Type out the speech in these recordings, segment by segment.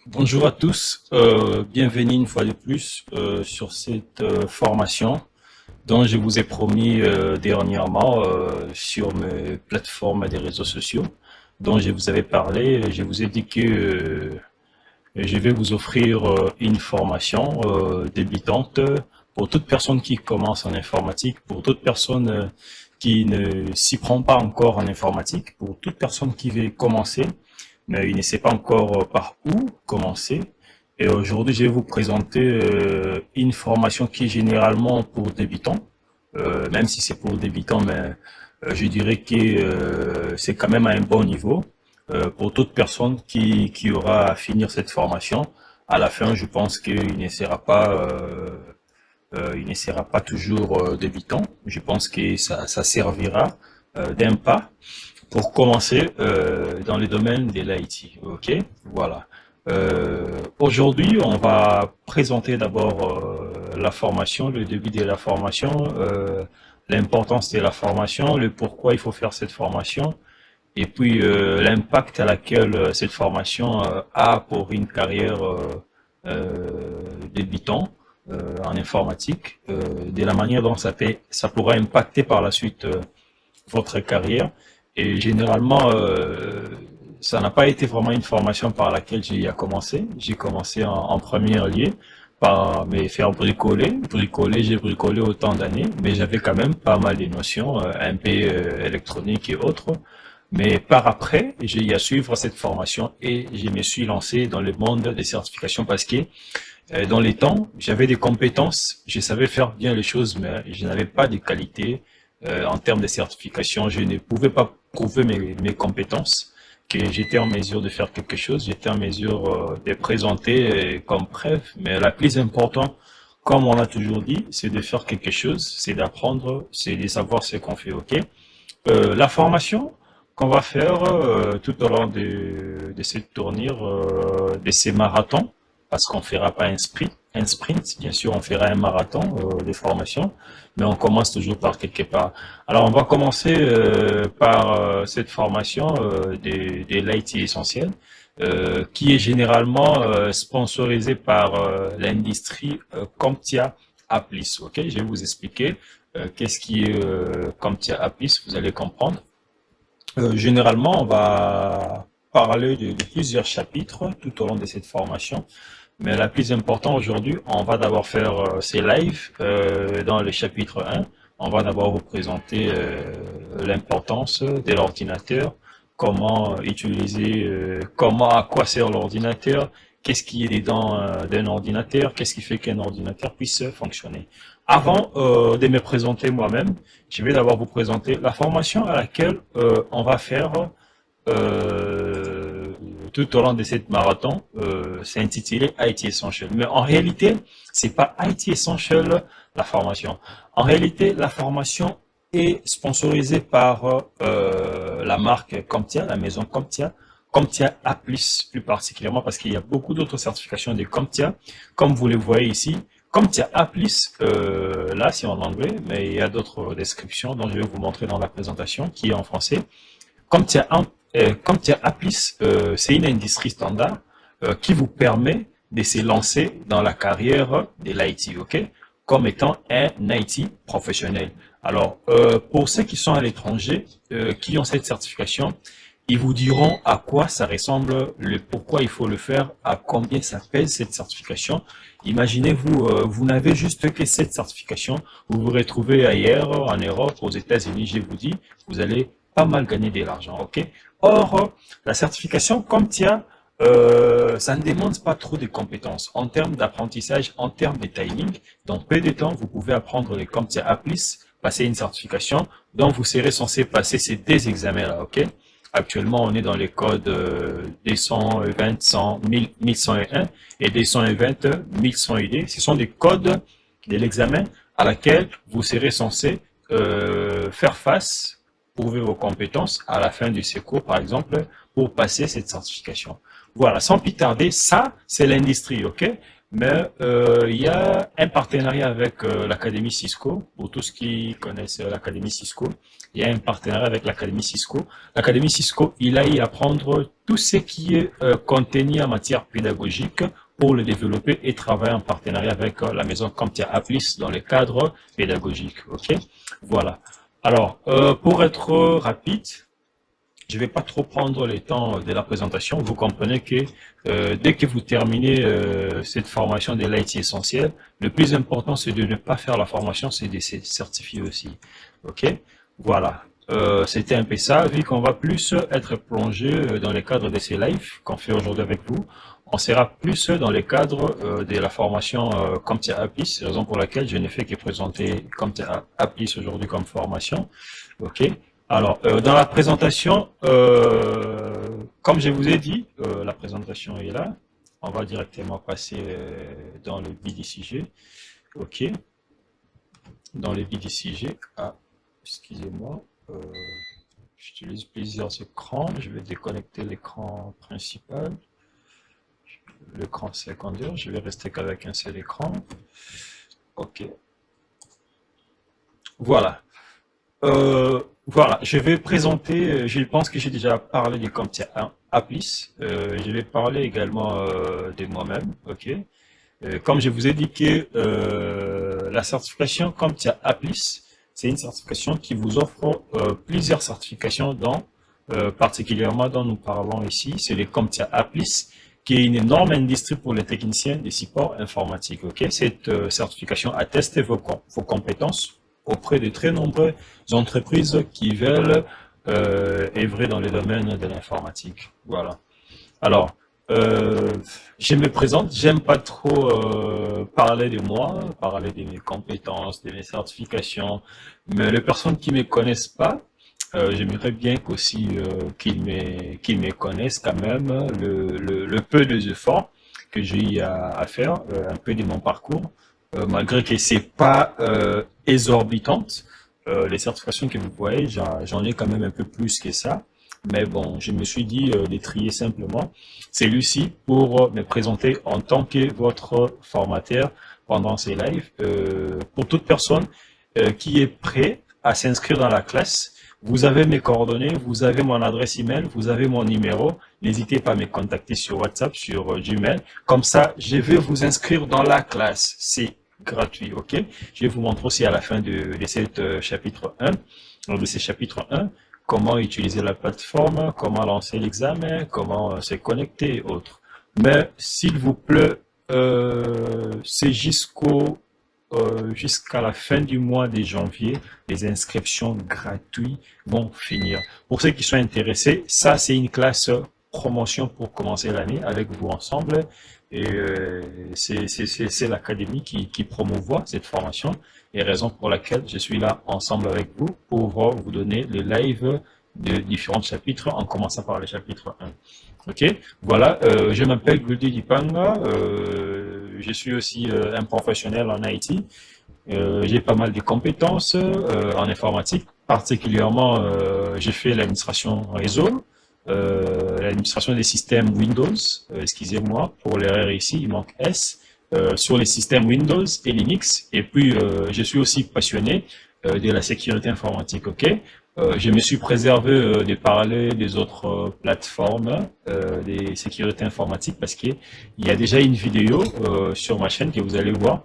Bonjour à tous, bienvenue une fois de plus sur cette formation dont je vous ai promis dernièrement sur mes plateformes des réseaux sociaux dont je vous avais parlé. Je vous ai dit que je vais vous offrir une formation débutante pour toute personne qui commence en informatique, pour toute personne qui ne s'y prend pas encore en informatique, pour toute personne qui veut commencer mais il ne sait pas encore par où commencer. Et aujourd'hui, je vais vous présenter une formation qui est généralement pour débutants, même si c'est pour débutants, mais je dirais que c'est quand même à un bon niveau pour toute personne qui aura à finir cette formation. À la fin, je pense il ne sera pas toujours débutant. Je pense que ça servira d'un pas pour commencer dans le domaine de l'IT. Ok, voilà. Aujourd'hui, on va présenter d'abord la formation, le début de la formation, l'importance de la formation, le pourquoi il faut faire cette formation, et puis l'impact à laquelle cette formation a pour une carrière débutant en informatique, de la manière dont ça pourra impacter par la suite votre carrière. Et généralement, ça n'a pas été vraiment une formation par laquelle j'ai commencé. J'ai commencé en première lieu par me faire bricoler. J'ai bricolé autant d'années, mais j'avais quand même pas mal de notions, un peu électronique et autres. Mais par après, j'ai eu à suivre cette formation et je me suis lancé dans le monde des certifications parce que dans les temps, j'avais des compétences, je savais faire bien les choses, mais je n'avais pas de qualité en termes de certification. Je ne pouvais pas prouver mes compétences, que j'étais en mesure de faire quelque chose, j'étais en mesure de présenter comme preuve. Mais la plus importante, comme on a toujours dit, c'est de faire quelque chose, c'est d'apprendre, c'est de savoir ce qu'on fait. Ok. La formation qu'on va faire tout au long de cette tournure, de ces marathons, parce qu'on ne fera pas un sprint, bien sûr, on fera un marathon de formation, mais on commence toujours par quelque part. Alors, on va commencer par cette formation de l'IT essentiel, qui est généralement sponsorisée par l'industrie CompTIA Applis. Ok, je vais vous expliquer qu'est-ce qui est CompTIA Applis, vous allez comprendre. Généralement, on va parler de plusieurs chapitres tout au long de cette formation. Mais la plus importante aujourd'hui, on va d'abord faire ces lives dans le chapitre 1. On va d'abord vous présenter l'importance de l'ordinateur, comment utiliser, à quoi sert l'ordinateur, qu'est-ce qui est dedans d'un ordinateur, qu'est-ce qui fait qu'un ordinateur puisse fonctionner. Avant de me présenter moi-même, je vais d'abord vous présenter la formation à laquelle on va faire tout au long de cette marathon. C'est intitulé IT Essential. Mais en réalité, c'est pas IT Essential la formation. En réalité, la formation est sponsorisée par la marque CompTIA, la maison CompTIA. CompTIA A+, plus particulièrement parce qu'il y a beaucoup d'autres certifications de CompTIA. Comme vous le voyez ici, CompTIA A+, là c'est en anglais, mais il y a d'autres descriptions dont je vais vous montrer dans la présentation qui est en français. CompTIA Applis, c'est une industrie standard qui vous permet de se lancer dans la carrière de l'IT, ok, comme étant un IT professionnel. Alors, pour ceux qui sont à l'étranger, qui ont cette certification, ils vous diront à quoi ça ressemble, le pourquoi il faut le faire, à combien ça pèse cette certification. Imaginez-vous, vous n'avez juste que cette certification, vous vous retrouvez ailleurs, en Europe, aux États-Unis, je vous dis, vous allez pas mal gagner de l'argent, ok? Or, la certification CompTIA, ça ne demande pas trop de compétences en termes d'apprentissage, en termes de timing. Dans peu de temps, vous pouvez apprendre les CompTIA Applis, passer une certification, dont vous serez censé passer ces deux examens-là, ok? Actuellement, on est dans les codes 220, 100, 1000, 1101 et 220, 1100 Ce sont des codes de l'examen à laquelle vous serez censé faire face, prouver vos compétences à la fin du sécours, par exemple, pour passer cette certification. Voilà, sans plus tarder, ça, c'est l'industrie, ok? Mais il y a un partenariat avec l'Académie Cisco, pour tous qui connaissent l'Académie Cisco. Il y a un partenariat avec l'Académie Cisco. L'Académie Cisco, il a y apprendre tout ce qui est contenu en matière pédagogique pour le développer et travailler en partenariat avec la maison CompTIA Applis dans le cadre pédagogique. Ok, voilà. Alors, pour être rapide, je ne vais pas trop prendre le temps de la présentation. Vous comprenez que dès que vous terminez cette formation de l'IT essentiel, le plus important, c'est de ne pas faire la formation, c'est de se certifier aussi. OK? Voilà. C'était un peu ça. Vu qu'on va plus être plongé dans le cadre de ces lives qu'on fait aujourd'hui avec vous, on sera plus dans le cadre de la formation CompTIA Applis, c'est la raison pour laquelle je n'ai fait que présenter CompTIA Applis aujourd'hui comme formation. OK? Alors, dans la présentation, comme je vous ai dit, la présentation est là. On va directement passer dans le vif du sujet. OK. Dans le vif du sujet. Ah, excusez-moi. J'utilise plusieurs écrans. Je vais déconnecter l'écran principal. L'écran secondaire. Je vais rester qu'avec un seul écran. OK. Voilà. Voilà, je vais présenter, je pense que j'ai déjà parlé du CompTIA Applis, je vais parler également de moi-même, ok. Comme je vous ai dit que la certification CompTIA Applis, c'est une certification qui vous offre plusieurs certifications dont, particulièrement dont nous parlons ici, c'est le CompTIA Applis, qui est une énorme industrie pour les techniciens de support informatique, ok. Cette certification atteste vos compétences auprès de très nombreuses entreprises qui veulent œuvrer dans le domaine de l'informatique. Voilà. Alors, je me présente, j'aime pas trop parler de moi, parler de mes compétences, de mes certifications, mais les personnes qui me connaissent pas, j'aimerais bien qu'aussi qu'ils me connaissent quand même, le peu de efforts que j'ai eu à faire, un peu de mon parcours, malgré que c'est pas exorbitante. Les certifications que vous voyez, j'en ai quand même un peu plus que ça. Mais bon, je me suis dit de trier simplement celui-ci pour me présenter en tant que votre formateur pendant ces lives. Pour toute personne qui est prêt à s'inscrire dans la classe, vous avez mes coordonnées, vous avez mon adresse email, vous avez mon numéro. N'hésitez pas à me contacter sur WhatsApp, sur Gmail. Comme ça, je vais vous inscrire dans la classe. C'est gratuit, ok? Je vais vous montrer aussi à la fin de ce chapitre 1, de ces chapitres 1, comment utiliser la plateforme, comment lancer l'examen, comment se connecter et autres. Mais s'il vous plaît, c'est jusqu'à la fin du mois de janvier, les inscriptions gratuites vont finir. Pour ceux qui sont intéressés, ça c'est une classe promotion pour commencer l'année avec vous ensemble. Et c'est l'académie qui promouvoit cette formation et raison pour laquelle je suis là ensemble avec vous pour vous donner le live de différents chapitres en commençant par le chapitre 1. Ok, voilà, je m'appelle Guldi Dipanga, je suis aussi un professionnel en IT, j'ai pas mal de compétences en informatique, particulièrement j'ai fait l'administration réseau, l'administration des systèmes Windows, excusez-moi pour l'erreur ici, il manque S, sur les systèmes Windows et Linux, et puis je suis aussi passionné de la sécurité informatique, ok. Je me suis préservé de parler des autres plateformes des sécurités informatiques parce qu'il y a déjà une vidéo sur ma chaîne que vous allez voir.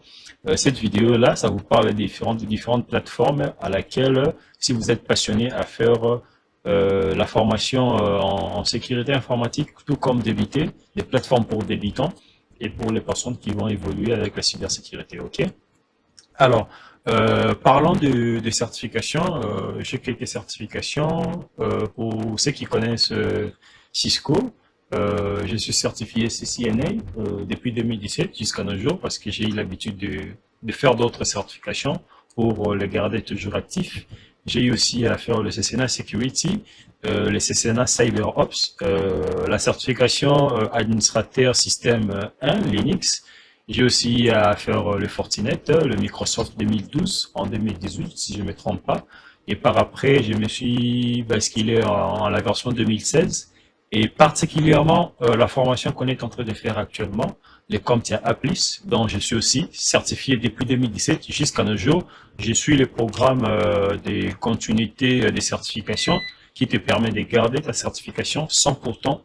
Cette vidéo-là, ça vous parle des différentes plateformes à laquelle, si vous êtes passionné à faire la formation en sécurité informatique, tout comme débuter, des plateformes pour débutants et pour les personnes qui vont évoluer avec la cybersécurité. Ok. Alors, parlons de certification. J'ai quelques certifications pour ceux qui connaissent Cisco. Je suis certifié CCNA depuis 2017 jusqu'à nos jours parce que j'ai eu l'habitude de faire d'autres certifications pour les garder toujours actifs. J'ai eu aussi à faire le CCNA Security, le CCNA CyberOps, la certification administrateur système 1 Linux. J'ai aussi à faire le Fortinet, le Microsoft 2012 en 2018, si je ne me trompe pas. Et par après, je me suis basculé en la version 2016 et particulièrement la formation qu'on est en train de faire actuellement, les CompTIA Applis, dont je suis aussi certifié depuis 2017 jusqu'à nos jours. Je suis le programme des continuités des certifications qui te permet de garder ta certification sans pourtant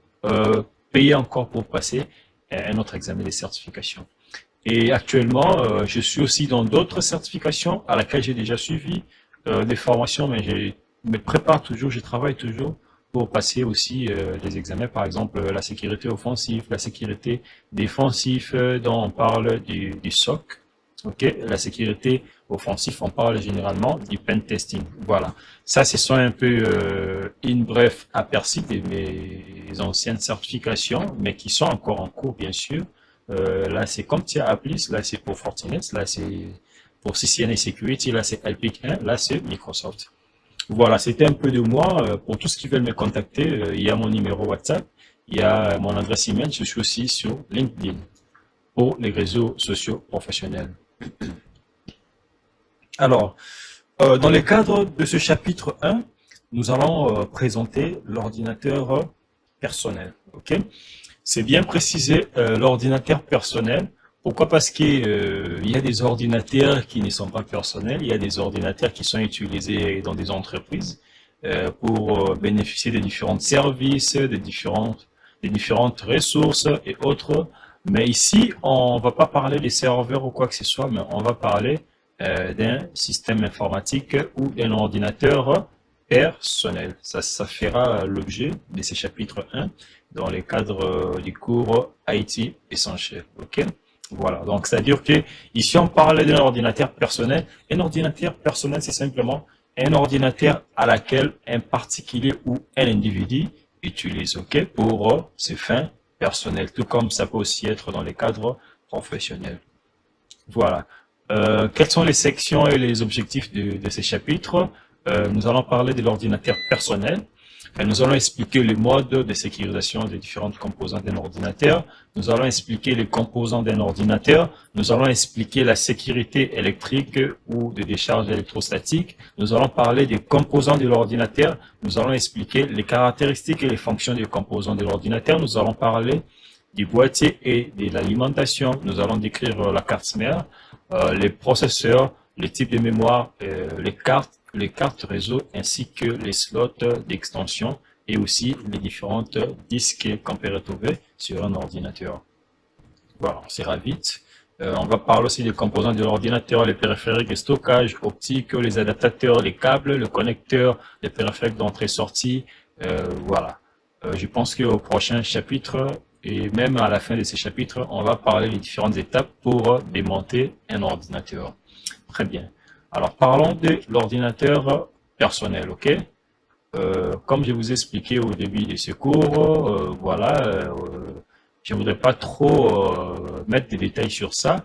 payer encore pour passer un autre examen de certification. Et actuellement, je suis aussi dans d'autres certifications à laquelle j'ai déjà suivi des formations, mais je me prépare toujours, je travaille toujours pour passer aussi des examens, par exemple la sécurité offensive, la sécurité défensive, dont on parle du SOC, ok, la sécurité offensive, on parle généralement du pen testing. Voilà, ça ce sont un peu une bref aperçu de mes anciennes certifications, mais qui sont encore en cours bien sûr. Là c'est CompTIA Applis, là c'est pour Fortinet, là c'est pour CCNA Security, là c'est LPIC 1, là c'est Microsoft. Voilà, c'était un peu de moi. Pour tous ceux qui veulent me contacter, il y a mon numéro WhatsApp, il y a mon adresse email, je suis aussi sur LinkedIn pour les réseaux sociaux professionnels. Alors, dans le cadre de ce chapitre 1, nous allons présenter l'ordinateur personnel. Ok, c'est bien précisé, l'ordinateur personnel. Pourquoi? Parce que il y a des ordinateurs qui ne sont pas personnels, il y a des ordinateurs qui sont utilisés dans des entreprises pour bénéficier de différents services, des différentes ressources et autres. Mais ici, on va pas parler des serveurs ou quoi que ce soit, mais on va parler d'un système informatique ou d'un ordinateur personnel. Ça fera l'objet de ce chapitre 1 dans le cadre du cours IT Essentiel. Ok? Voilà, donc c'est-à-dire que ici on parle d'un ordinateur personnel. Un ordinateur personnel, c'est simplement un ordinateur à laquelle un particulier ou un individu utilise, ok, pour ses fins personnelles, tout comme ça peut aussi être dans les cadres professionnels. Voilà. Quelles sont les sections et les objectifs de ces chapitres? Nous allons parler de l'ordinateur personnel. Nous allons expliquer les modes de sécurisation des différentes composantes d'un ordinateur. Nous allons expliquer les composants d'un ordinateur. Nous allons expliquer la sécurité électrique ou de décharge électrostatique. Nous allons parler des composants de l'ordinateur. Nous allons expliquer les caractéristiques et les fonctions des composants de l'ordinateur. Nous allons parler du boîtier et de l'alimentation. Nous allons décrire la carte mère, les processeurs, les types de mémoire, les cartes réseau ainsi que les slots d'extension et aussi les différentes disques qu'on peut retrouver sur un ordinateur. Voilà, on ira vite. On va parler aussi des composants de l'ordinateur, les périphériques de stockage optique, les adaptateurs, les câbles, le connecteur, les périphériques d'entrée-sortie. Voilà. Je pense qu'au prochain chapitre et même à la fin de ces chapitres, on va parler des différentes étapes pour démonter un ordinateur. Très bien. Alors, parlons de l'ordinateur personnel, ok? Comme je vous ai expliqué au début de ce cours, voilà, je ne voudrais pas trop mettre des détails sur ça.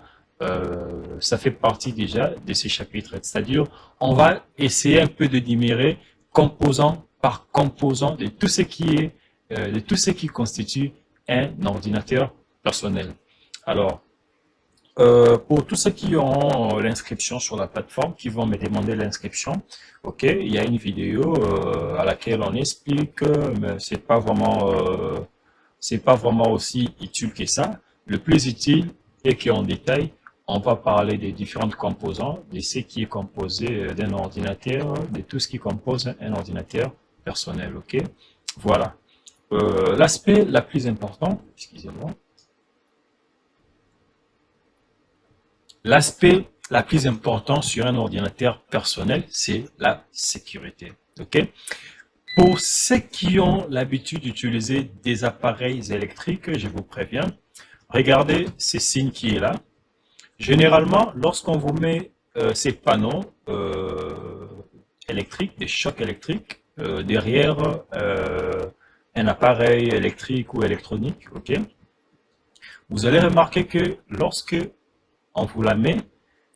Ça fait partie déjà de ces chapitres. C'est-à-dire, on va essayer un peu de numérer composant par composant de tout ce qui est, de tout ce qui constitue un ordinateur personnel. Alors, pour tous ceux qui auront l'inscription sur la plateforme, qui vont me demander l'inscription, ok, il y a une vidéo à laquelle on explique, mais c'est pas vraiment aussi utile que ça. Le plus utile est qu'en détail, on va parler des différentes composants, de ce qui est composé d'un ordinateur, de tout ce qui compose un ordinateur personnel, ok. Voilà. L'aspect la plus important, excusez-moi. L'aspect la plus important sur un ordinateur personnel, c'est la sécurité. Ok? Pour ceux qui ont l'habitude d'utiliser des appareils électriques, je vous préviens, regardez ce signe qui est là. Généralement, lorsqu'on vous met ces panneaux électriques, des chocs électriques, derrière un appareil électrique ou électronique, ok, vous allez remarquer que lorsque on vous la met,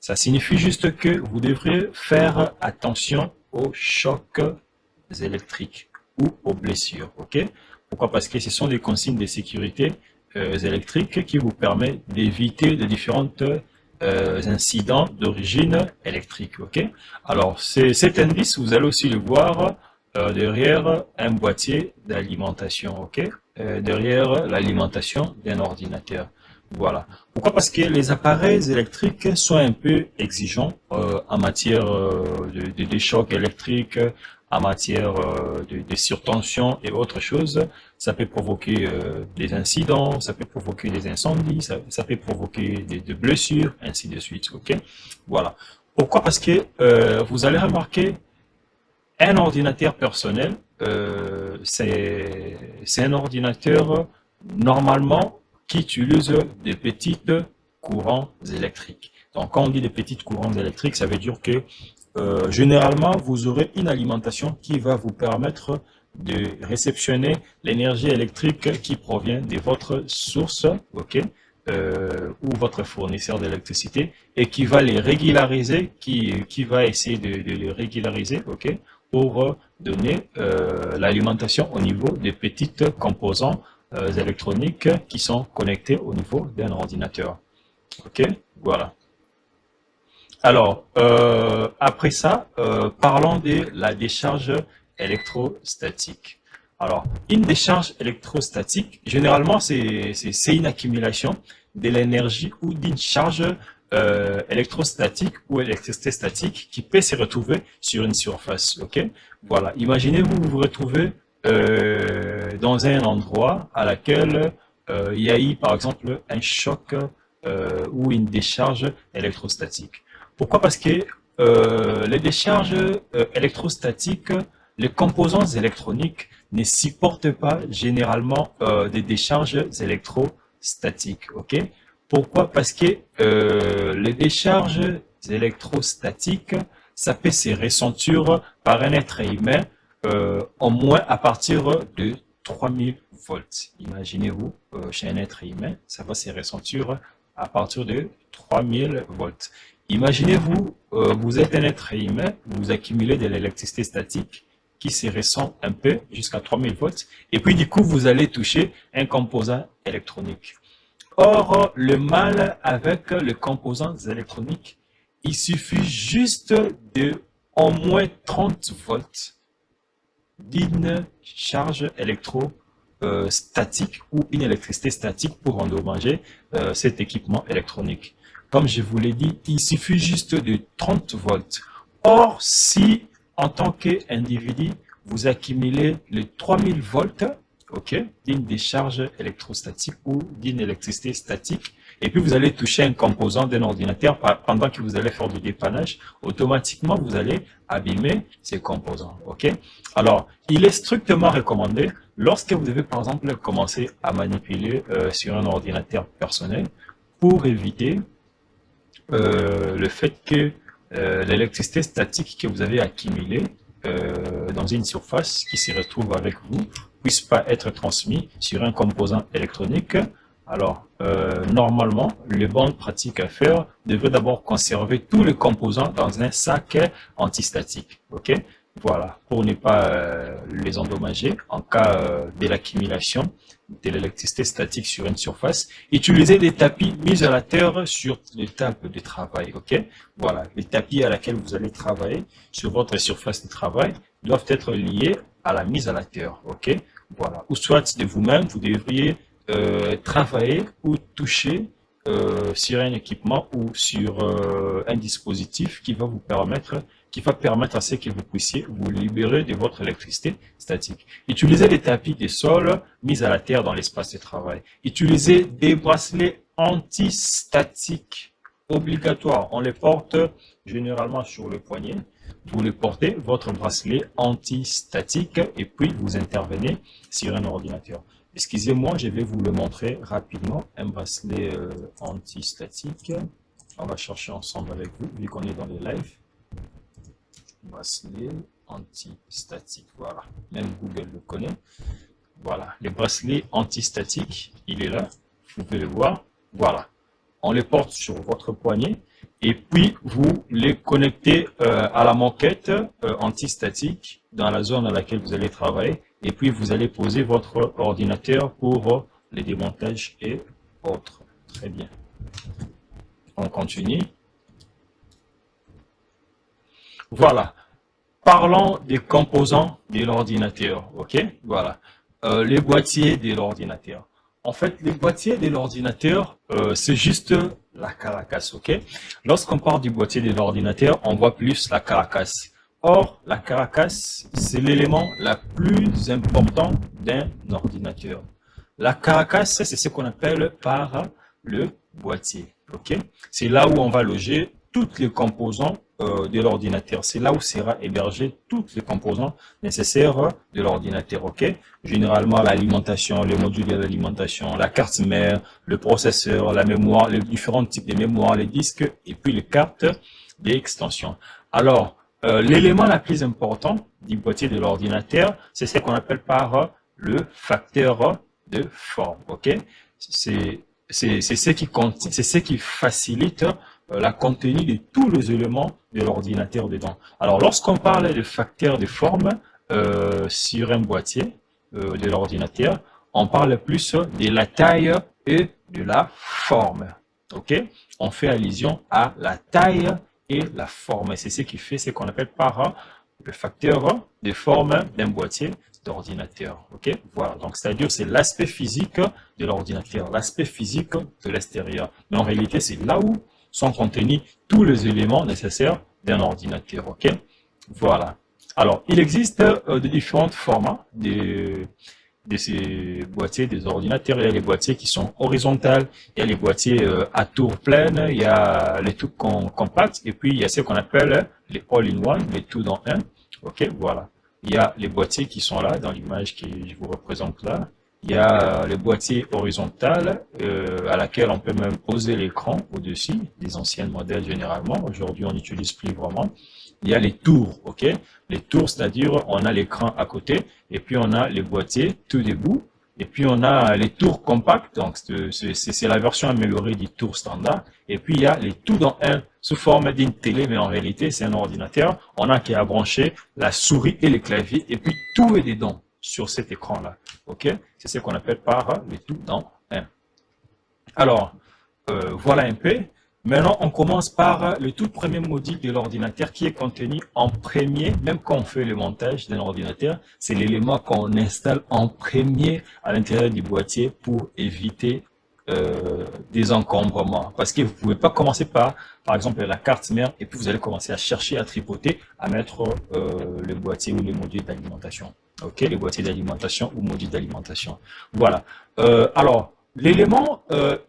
ça signifie juste que vous devrez faire attention aux chocs électriques ou aux blessures. Ok? Pourquoi? Parce que ce sont des consignes de sécurité électriques qui vous permettent d'éviter de différents incidents d'origine électrique. Ok? Alors, cet indice, vous allez aussi le voir derrière un boîtier d'alimentation, ok? Derrière l'alimentation d'un ordinateur. Voilà. Pourquoi? Parce que les appareils électriques sont un peu exigeants en matière de choc électrique, en matière de surtension et autres choses. Ça peut provoquer des incidents, ça peut provoquer des incendies, ça peut provoquer des blessures, ainsi de suite. Ok? Voilà. Pourquoi? Parce que vous allez remarquer un ordinateur personnel, c'est un ordinateur normalement qui utilise des petites courants électriques. Donc quand on dit des petites courants électriques, ça veut dire que généralement vous aurez une alimentation qui va vous permettre de réceptionner l'énergie électrique qui provient de votre source, ok, ou votre fournisseur d'électricité, et qui va les régulariser, qui va essayer de les régulariser, ok, pour donner l'alimentation au niveau des petites composants électroniques qui sont connectés au niveau d'un ordinateur. Ok, voilà. Alors, après ça, parlons de la décharge électrostatique. Alors, une décharge électrostatique, généralement, c'est une accumulation de l'énergie ou d'une charge électrostatique ou électricité statique qui peut se retrouver sur une surface. Ok, voilà. Imaginez-vous vous retrouvez dans un endroit à laquelle il y a eu, par exemple, un choc ou une décharge électrostatique. Pourquoi? Parce que les décharges électrostatiques, les composants électroniques ne supportent pas généralement des décharges électrostatiques. Ok? Pourquoi? Parce que les décharges électrostatiques, ça peut se ressentir par un être humain au moins à partir de 3000 volts. Imaginez-vous, chez un être humain, ça va se ressentir à partir de 3000 volts. Imaginez-vous, vous êtes un être humain, vous accumulez de l'électricité statique qui se ressent un peu jusqu'à 3000 volts, et puis du coup, vous allez toucher un composant électronique. Or, le mal avec les composants électroniques, il suffit juste de au moins 30 volts d'une charge électrostatique ou une électricité statique pour endommager cet équipement électronique. Comme je vous l'ai dit, il suffit juste de 30 volts. Or, si en tant qu'individu, vous accumulez les 3000 volts, ok, d'une décharge électrostatique ou d'une électricité statique, et puis vous allez toucher un composant d'un ordinateur pendant que vous allez faire du dépannage, automatiquement vous allez abîmer ces composants. Ok. Alors, il est strictement recommandé, lorsque vous devez par exemple commencer à manipuler sur un ordinateur personnel, pour éviter le fait que l'électricité statique que vous avez accumulée dans une surface qui se retrouve avec vous puisse pas être transmise sur un composant électronique. Alors, normalement, les bonnes pratiques à faire devraient d'abord conserver tous les composants dans un sac antistatique. Ok, voilà, pour ne pas les endommager en cas de l'accumulation de l'électricité statique sur une surface. Utilisez des tapis isolateurs sur les tables de travail. Ok, voilà, les tapis à laquelle vous allez travailler sur votre surface de travail doivent être liés à la mise à la terre. Ok, voilà, ou soit de vous-même, vous devriez travailler ou toucher sur un équipement ou sur un dispositif qui va vous permettre, qui va permettre à ce que vous puissiez vous libérer de votre électricité statique. Utilisez des tapis de sol mis à la terre dans l'espace de travail. Utilisez des bracelets antistatiques obligatoires. On les porte généralement sur le poignet. Vous le portez, votre bracelet antistatique, et puis vous intervenez sur un ordinateur. Excusez-moi, je vais vous le montrer rapidement, un bracelet anti-statique. On va chercher ensemble avec vous, vu qu'on est dans les lives. Bracelet anti-statique, voilà. Même Google le connaît. Voilà, les bracelets anti-statiques, il est là, vous pouvez le voir. Voilà, on les porte sur votre poignet et puis vous les connectez à la moquette anti-statique dans la zone à laquelle vous allez travailler. Et puis, vous allez poser votre ordinateur pour les démontages et autres. Très bien. On continue. Voilà. Parlons des composants de l'ordinateur, ok? Voilà. Les boîtiers de l'ordinateur. En fait, les boîtiers de l'ordinateur, c'est juste la caracasse, ok? Lorsqu'on parle du boîtier de l'ordinateur, on voit plus la caracasse. Or, la caracasse, c'est l'élément la plus important d'un ordinateur. La caracasse, c'est ce qu'on appelle par le boîtier, ok? C'est là où on va loger tous les composants de l'ordinateur. C'est là où sera hébergé tous les composants nécessaires de l'ordinateur, ok? Généralement, l'alimentation, le module de l'alimentation, la carte mère, le processeur, la mémoire, les différents types de mémoire, les disques et puis les cartes d'extension. Alors, l'élément la plus important du boîtier de l'ordinateur, c'est ce qu'on appelle par le facteur de forme, ok? C'est ce qui facilite la contenu de tous les éléments de l'ordinateur dedans. Alors, lorsqu'on parle de facteur de forme sur un boîtier de l'ordinateur, on parle plus de la taille et de la forme. Ok? On fait allusion à la taille et la forme. C'est ce qui fait ce qu'on appelle par le facteur de forme d'un boîtier d'ordinateur. Ok? Voilà. Donc, c'est-à-dire, c'est l'aspect physique de l'ordinateur, l'aspect physique de l'extérieur. Mais en réalité, c'est là où sont contenus tous les éléments nécessaires d'un ordinateur. Ok? Voilà. Alors, il existe de différents formats de ces boîtiers, des ordinateurs. Il y a les boîtiers qui sont horizontales, il y a les boîtiers à tour pleine, il y a les tout compacts, et puis il y a ce qu'on appelle les all-in-one, les tout dans un. Ok, voilà. Il y a les boîtiers qui sont là, dans l'image que je vous représente là. Il y a le boîtier horizontal à laquelle on peut même poser l'écran au-dessus, des anciens modèles généralement. Aujourd'hui, on n'utilise plus vraiment. Il y a les tours, ok? Les tours, c'est-à-dire on a l'écran à côté et puis on a les boîtiers tout debout. Et puis on a les tours compacts, donc c'est la version améliorée du tour standard. Et puis il y a les tout dans un sous forme d'une télé, mais en réalité c'est un ordinateur. On a qu'à brancher la souris et les claviers et puis tout est dedans sur cet écran-là. Ok? C'est ce qu'on appelle par le tout dans un. Alors, voilà un peu. Maintenant, on commence par le tout premier module de l'ordinateur qui est contenu en premier, même quand on fait le montage d'un ordinateur, c'est l'élément qu'on installe en premier à l'intérieur du boîtier pour éviter des encombrements. Parce que vous ne pouvez pas commencer par exemple, la carte mère et puis vous allez commencer à chercher, à tripoter, à mettre le boîtier ou les modules d'alimentation. Ok, les boîtiers d'alimentation ou modules d'alimentation. Voilà. Alors, l'élément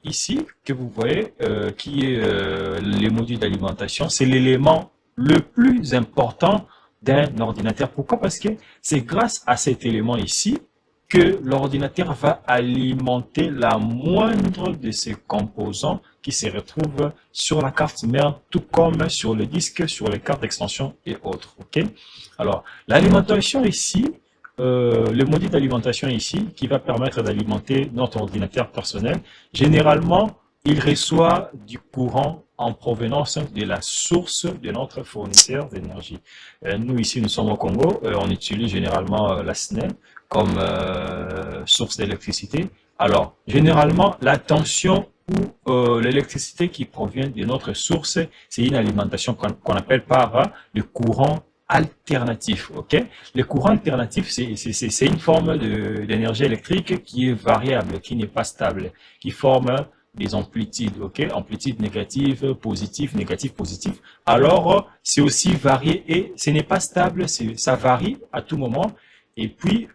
ici que vous voyez, qui est les modules d'alimentation, c'est l'élément le plus important d'un ordinateur. Pourquoi? Parce que c'est grâce à cet élément ici que l'ordinateur va alimenter la moindre de ses composants qui se retrouvent sur la carte mère, tout comme sur le disque, sur les cartes d'extension et autres. Ok? Alors, l'alimentation ici, le module d'alimentation ici, qui va permettre d'alimenter notre ordinateur personnel, généralement, il reçoit du courant en provenance de la source de notre fournisseur d'énergie. Nous, ici, nous sommes au Congo, on utilise généralement la SNEL comme source d'électricité. Alors, généralement, la tension ou l'électricité qui provient de notre source, c'est une alimentation qu'on appelle par le courant alternatif, ok? Le courant alternatif, c'est une forme d'énergie électrique qui est variable, qui n'est pas stable, qui forme des amplitudes, ok? Amplitude négative, positive, négative, positive. Alors, c'est aussi varié et ce n'est pas stable, ça varie à tout moment. Et puis,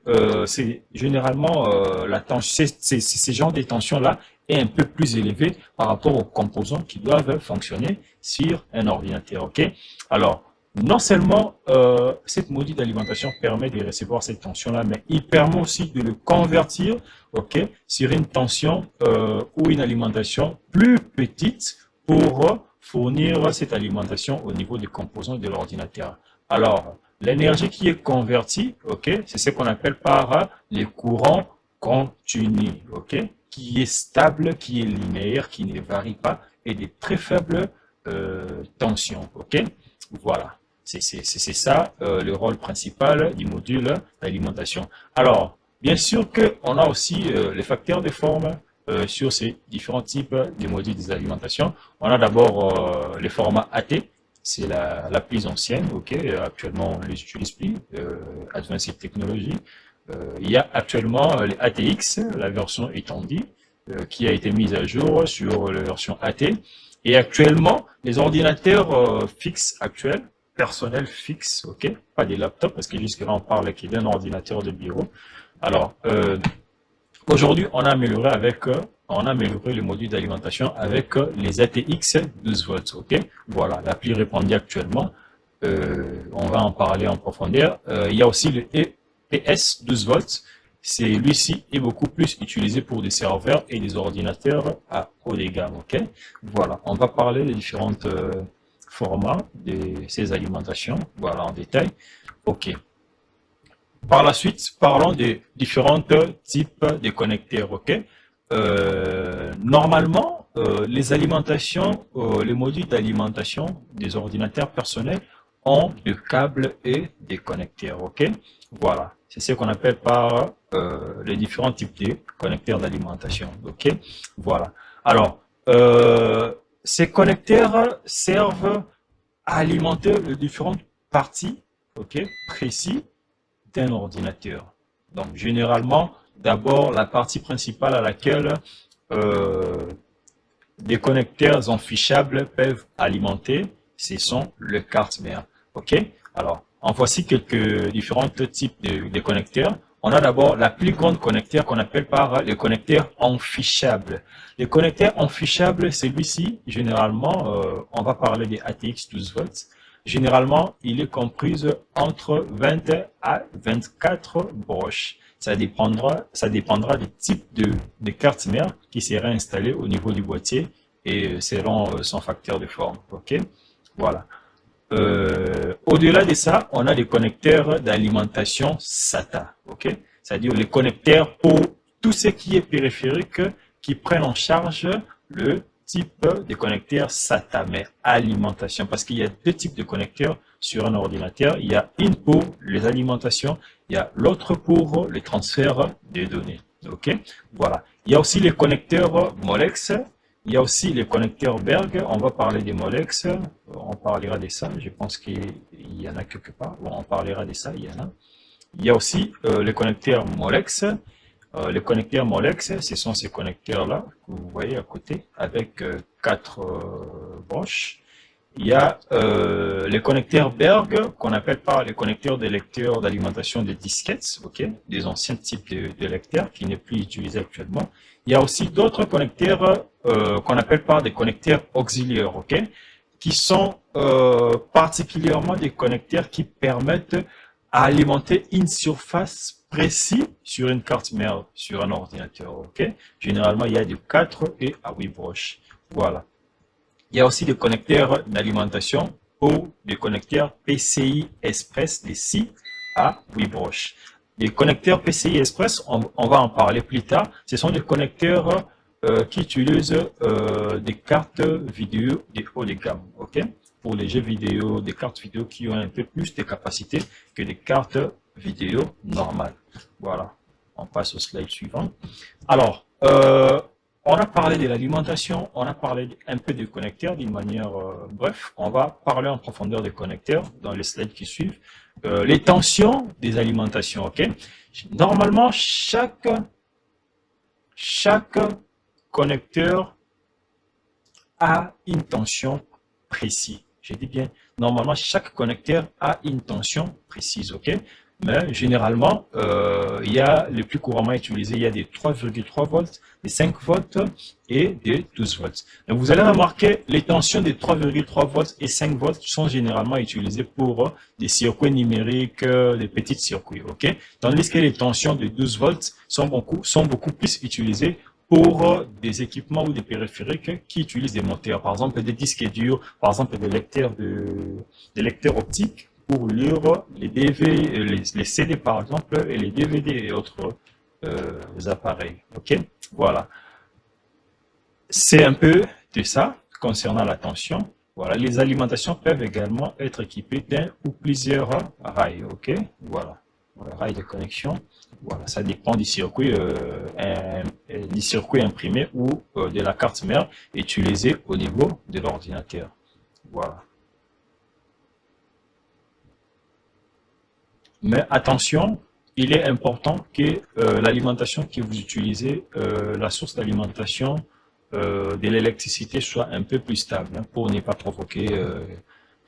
c'est généralement la tension, ce genre de tension-là est un peu plus élevé par rapport aux composants qui doivent fonctionner sur un ordinateur, ok? Alors, non seulement cette module d'alimentation permet de recevoir cette tension-là, mais il permet aussi de le convertir, ok, sur une tension ou une alimentation plus petite pour fournir cette alimentation au niveau des composants de l'ordinateur. Alors, l'énergie qui est convertie, ok, c'est ce qu'on appelle par les courants continus, ok, qui est stable, qui est linéaire, qui ne varie pas et de très faibles tensions, ok. Voilà. C'est ça le rôle principal du module d'alimentation. Alors, bien sûr qu'on a aussi les facteurs de forme sur ces différents types de modules d'alimentation. On a d'abord les formats AT, c'est la plus ancienne, ok. Actuellement, on ne les utilise plus, Advanced Technology. Il y a actuellement les ATX, la version étendue, qui a été mise à jour sur la version AT. Et actuellement, les ordinateurs fixes actuels, personnels fixes, ok, pas des laptops, parce que jusque-là, on parle d'un ordinateur de bureau. Alors, aujourd'hui, on a amélioré le module d'alimentation avec les ATX 12 volts, ok. Voilà, la plus répandue actuellement. On va en parler en profondeur. Il y a aussi le EPS 12 volts. C'est lui-ci est beaucoup plus utilisé pour des serveurs et des ordinateurs à haut de gamme, ok. Voilà, on va parler des différents formats de ces alimentations, voilà en détail, ok. Par la suite, parlons des différents types de connecteurs, ok. Normalement, les alimentations, les modules d'alimentation des ordinateurs personnels ont des câbles et des connecteurs, ok. Voilà, c'est ce qu'on appelle par les différents types de connecteurs d'alimentation, ok. Voilà. Alors, ces connecteurs servent à alimenter les différentes parties, ok, précises d'un ordinateur. Donc, généralement, d'abord, la partie principale à laquelle des connecteurs enfichables peuvent alimenter, ce sont les cartes mères. OK? Alors, en voici quelques différents types de connecteurs. On a d'abord la plus grande connecteur qu'on appelle par les connecteurs enfichables. Les connecteurs enfichables, celui-ci, généralement, on va parler des ATX 12 volts. Généralement, il est compris entre 20 à 24 broches. Ça dépendra du type de carte mère qui sera installée au niveau du boîtier et selon son facteur de forme. Ok, voilà. Au-delà de ça, on a des connecteurs d'alimentation SATA. Ok, c'est-à-dire les connecteurs pour tout ce qui est périphérique qui prennent en charge le type de connecteur SATA, mais alimentation, parce qu'il y a deux types de connecteurs sur un ordinateur. Il y a une pour les alimentations, il y a l'autre pour le transfert des données. Ok, voilà. Il y a aussi les connecteurs Molex. Il y a aussi les connecteurs Berg. On va parler des Molex. On parlera de ça. Je pense qu'il y en a quelque part. Bon, on parlera de ça. Il y en a. Il y a aussi les connecteurs Molex. Les connecteurs Molex, ce sont ces connecteurs-là que vous voyez à côté avec quatre broches. Il y a les connecteurs Berg, qu'on appelle par les connecteurs de lecteurs d'alimentation de disquettes, ok, des anciens types de lecteurs qui n'est plus utilisé actuellement. Il y a aussi d'autres connecteurs qu'on appelle par des connecteurs auxiliaires, ok, qui sont particulièrement des connecteurs qui permettent à alimenter une surface précise sur une carte mère, sur un ordinateur, ok. Généralement, il y a de 4 et à 8 broches, voilà. Il y a aussi des connecteurs d'alimentation ou des connecteurs PCI Express de 6 à 8 broches. Les connecteurs PCI Express, on va en parler plus tard, ce sont des connecteurs qui utilisent des cartes vidéo de haut de gamme, ok? Pour les jeux vidéo, des cartes vidéo qui ont un peu plus de capacité que des cartes vidéo normales. Voilà, on passe au slide suivant. Alors, on a parlé de l'alimentation, on a parlé un peu des connecteurs d'une manière bref. On va parler en profondeur des connecteurs dans les slides qui suivent. Les tensions des alimentations, ok? Normalement, chaque connecteur a une tension précise. Je dis bien, normalement, chaque connecteur a une tension précise, ok? Mais généralement, il y a le plus couramment utilisé, il y a des 3,3 volts, des 5 volts et des 12 volts. Donc, vous allez remarquer, les tensions des 3,3 volts et 5 volts sont généralement utilisées pour des circuits numériques, des petits circuits, ok? Tandis que les tensions de 12 volts sont beaucoup plus utilisées pour des équipements ou des périphériques qui utilisent des moteurs, par exemple des disques durs, par exemple des lecteurs optiques pour lire les les CD par exemple, et les DVD et autres appareils. Ok, voilà. C'est un peu de ça concernant la tension. Voilà, les alimentations peuvent également être équipées d'un ou plusieurs rails. Ok, voilà, rails de connexion. Voilà, ça dépend du circuit imprimé ou de la carte mère utilisée au niveau de l'ordinateur. Voilà. Mais attention, il est important que l'alimentation que vous utilisez, la source d'alimentation de l'électricité soit un peu plus stable, hein, pour ne pas provoquer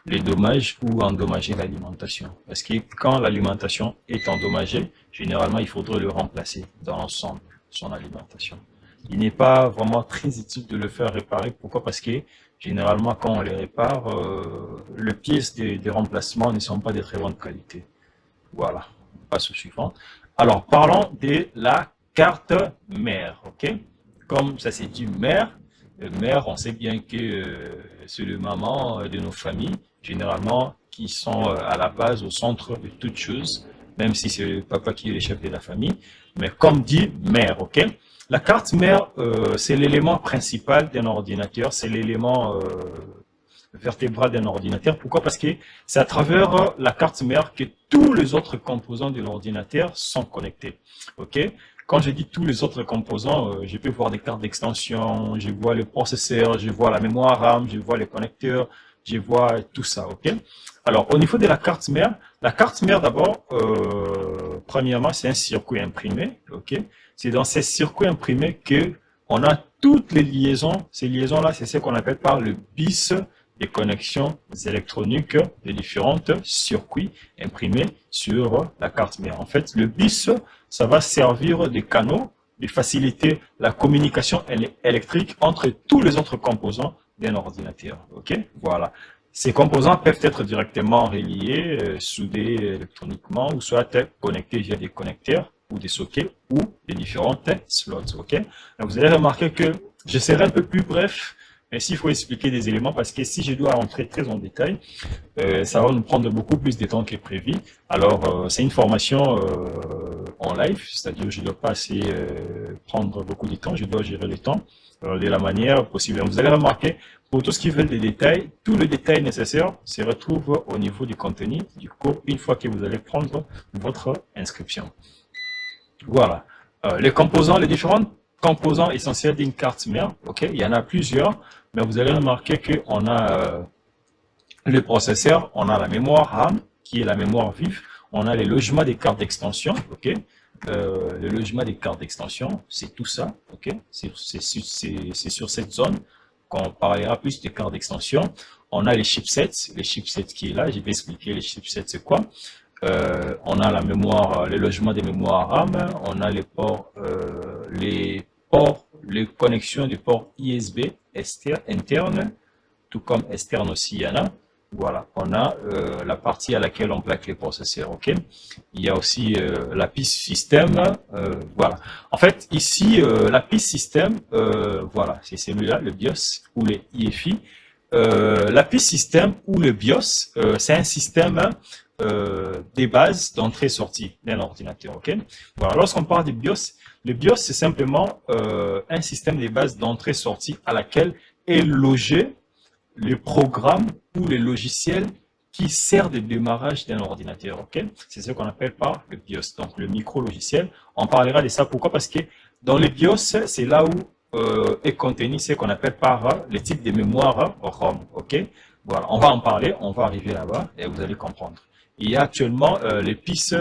les dommages ou endommager l'alimentation. Parce que quand l'alimentation est endommagée, généralement, il faudrait le remplacer dans l'ensemble, son alimentation. Il n'est pas vraiment très utile de le faire réparer. Pourquoi? Parce que généralement, quand on les répare, les pièces de remplacement ne sont pas de très bonne qualité. Voilà, on passe au suivant. Alors, parlons de la carte mère, ok? Comme ça c'est dit mère, mère, on sait bien que c'est le maman de nos familles, généralement, qui sont à la base, au centre de toute chose, même si c'est le papa qui est le chef de la famille. Mais comme dit mère, ok? La carte mère, c'est l'élément principal d'un ordinateur, c'est l'élément vertébrale d'un ordinateur. Pourquoi? Parce que c'est à travers la carte mère que tous les autres composants de l'ordinateur sont connectés. Ok? Quand je dis tous les autres composants, je peux voir des cartes d'extension, je vois le processeur, je vois la mémoire RAM, je vois les connecteurs, je vois tout ça. Ok? Alors, au niveau de la carte mère d'abord, premièrement, c'est un circuit imprimé. Ok? C'est dans ces circuits imprimés que on a toutes les liaisons. Ces liaisons-là, c'est ce qu'on appelle par le BIS, des connexions électroniques de différents circuits imprimés sur la carte mère. En fait, le BIS, ça va servir de canaux, de faciliter la communication électrique entre tous les autres composants d'un ordinateur. Ok, voilà. Ces composants peuvent être directement reliés, soudés électroniquement, ou soit connectés via des connecteurs ou des sockets ou des différentes slots. Ok, donc vous allez remarquer que je serai un peu plus bref. Mais s'il faut expliquer des éléments, parce que si je dois rentrer très en détail, ça va nous prendre beaucoup plus de temps que prévu. Alors, c'est une formation en live, c'est-à-dire je ne dois pas assez prendre beaucoup de temps, je dois gérer le temps de la manière possible. Vous allez remarquer, pour tout ce qui veut des détails, tous les détails nécessaires se retrouvent au niveau du contenu du cours une fois que vous allez prendre votre inscription. Voilà. Les composants, les différents composants essentiels d'une carte mère, ok, il y en a plusieurs, mais vous allez remarquer qu'on a le processeur, on a la mémoire RAM, qui est la mémoire vive, on a les logements des cartes d'extension, ok, le logement des cartes d'extension, c'est tout ça, ok, c'est sur cette zone qu'on parlera plus des cartes d'extension. On a les chipsets qui est là, je vais expliquer les chipsets c'est quoi. On a la mémoire, les logements des mémoires RAM, on a les ports, les connexions du port ISB interne, tout comme externe aussi, il y en a. Voilà, on a la partie à laquelle on plaque les processeurs, ok. Il y a aussi la piste système, voilà. En fait, ici, la piste système, voilà, c'est celui-là, le BIOS ou les IFI. La piste système ou le BIOS, c'est un système des bases d'entrée-sortie d'un ordinateur, ok. Voilà, lorsqu'on parle de BIOS, le BIOS, c'est simplement un système des bases d'entrée-sortie à laquelle est logé le programme ou le logiciel qui sert de démarrage d'un ordinateur, ok. C'est ce qu'on appelle par le BIOS, donc le micro-logiciel. On parlera de ça, pourquoi? Parce que dans le BIOS, c'est là où est contenu ce qu'on appelle par le type de mémoire ROM, ok. Voilà, on va en parler, on va arriver là-bas et vous allez comprendre. Il y a actuellement les pistes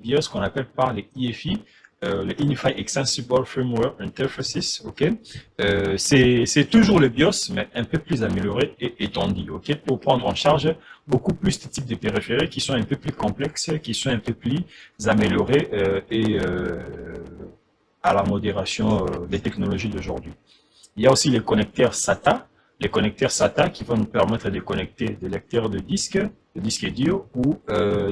BIOS qu'on appelle par les IFI, le Unified Extensible Firmware Interfaces, ok. C'est toujours le BIOS, mais un peu plus amélioré et étendu, ok, pour prendre en charge beaucoup plus de types de périphériques qui sont un peu plus complexes, qui sont un peu plus améliorés et à la modération des technologies d'aujourd'hui. Il y a aussi les connecteurs SATA. Les connecteurs SATA qui vont nous permettre de connecter des lecteurs de disques durs ou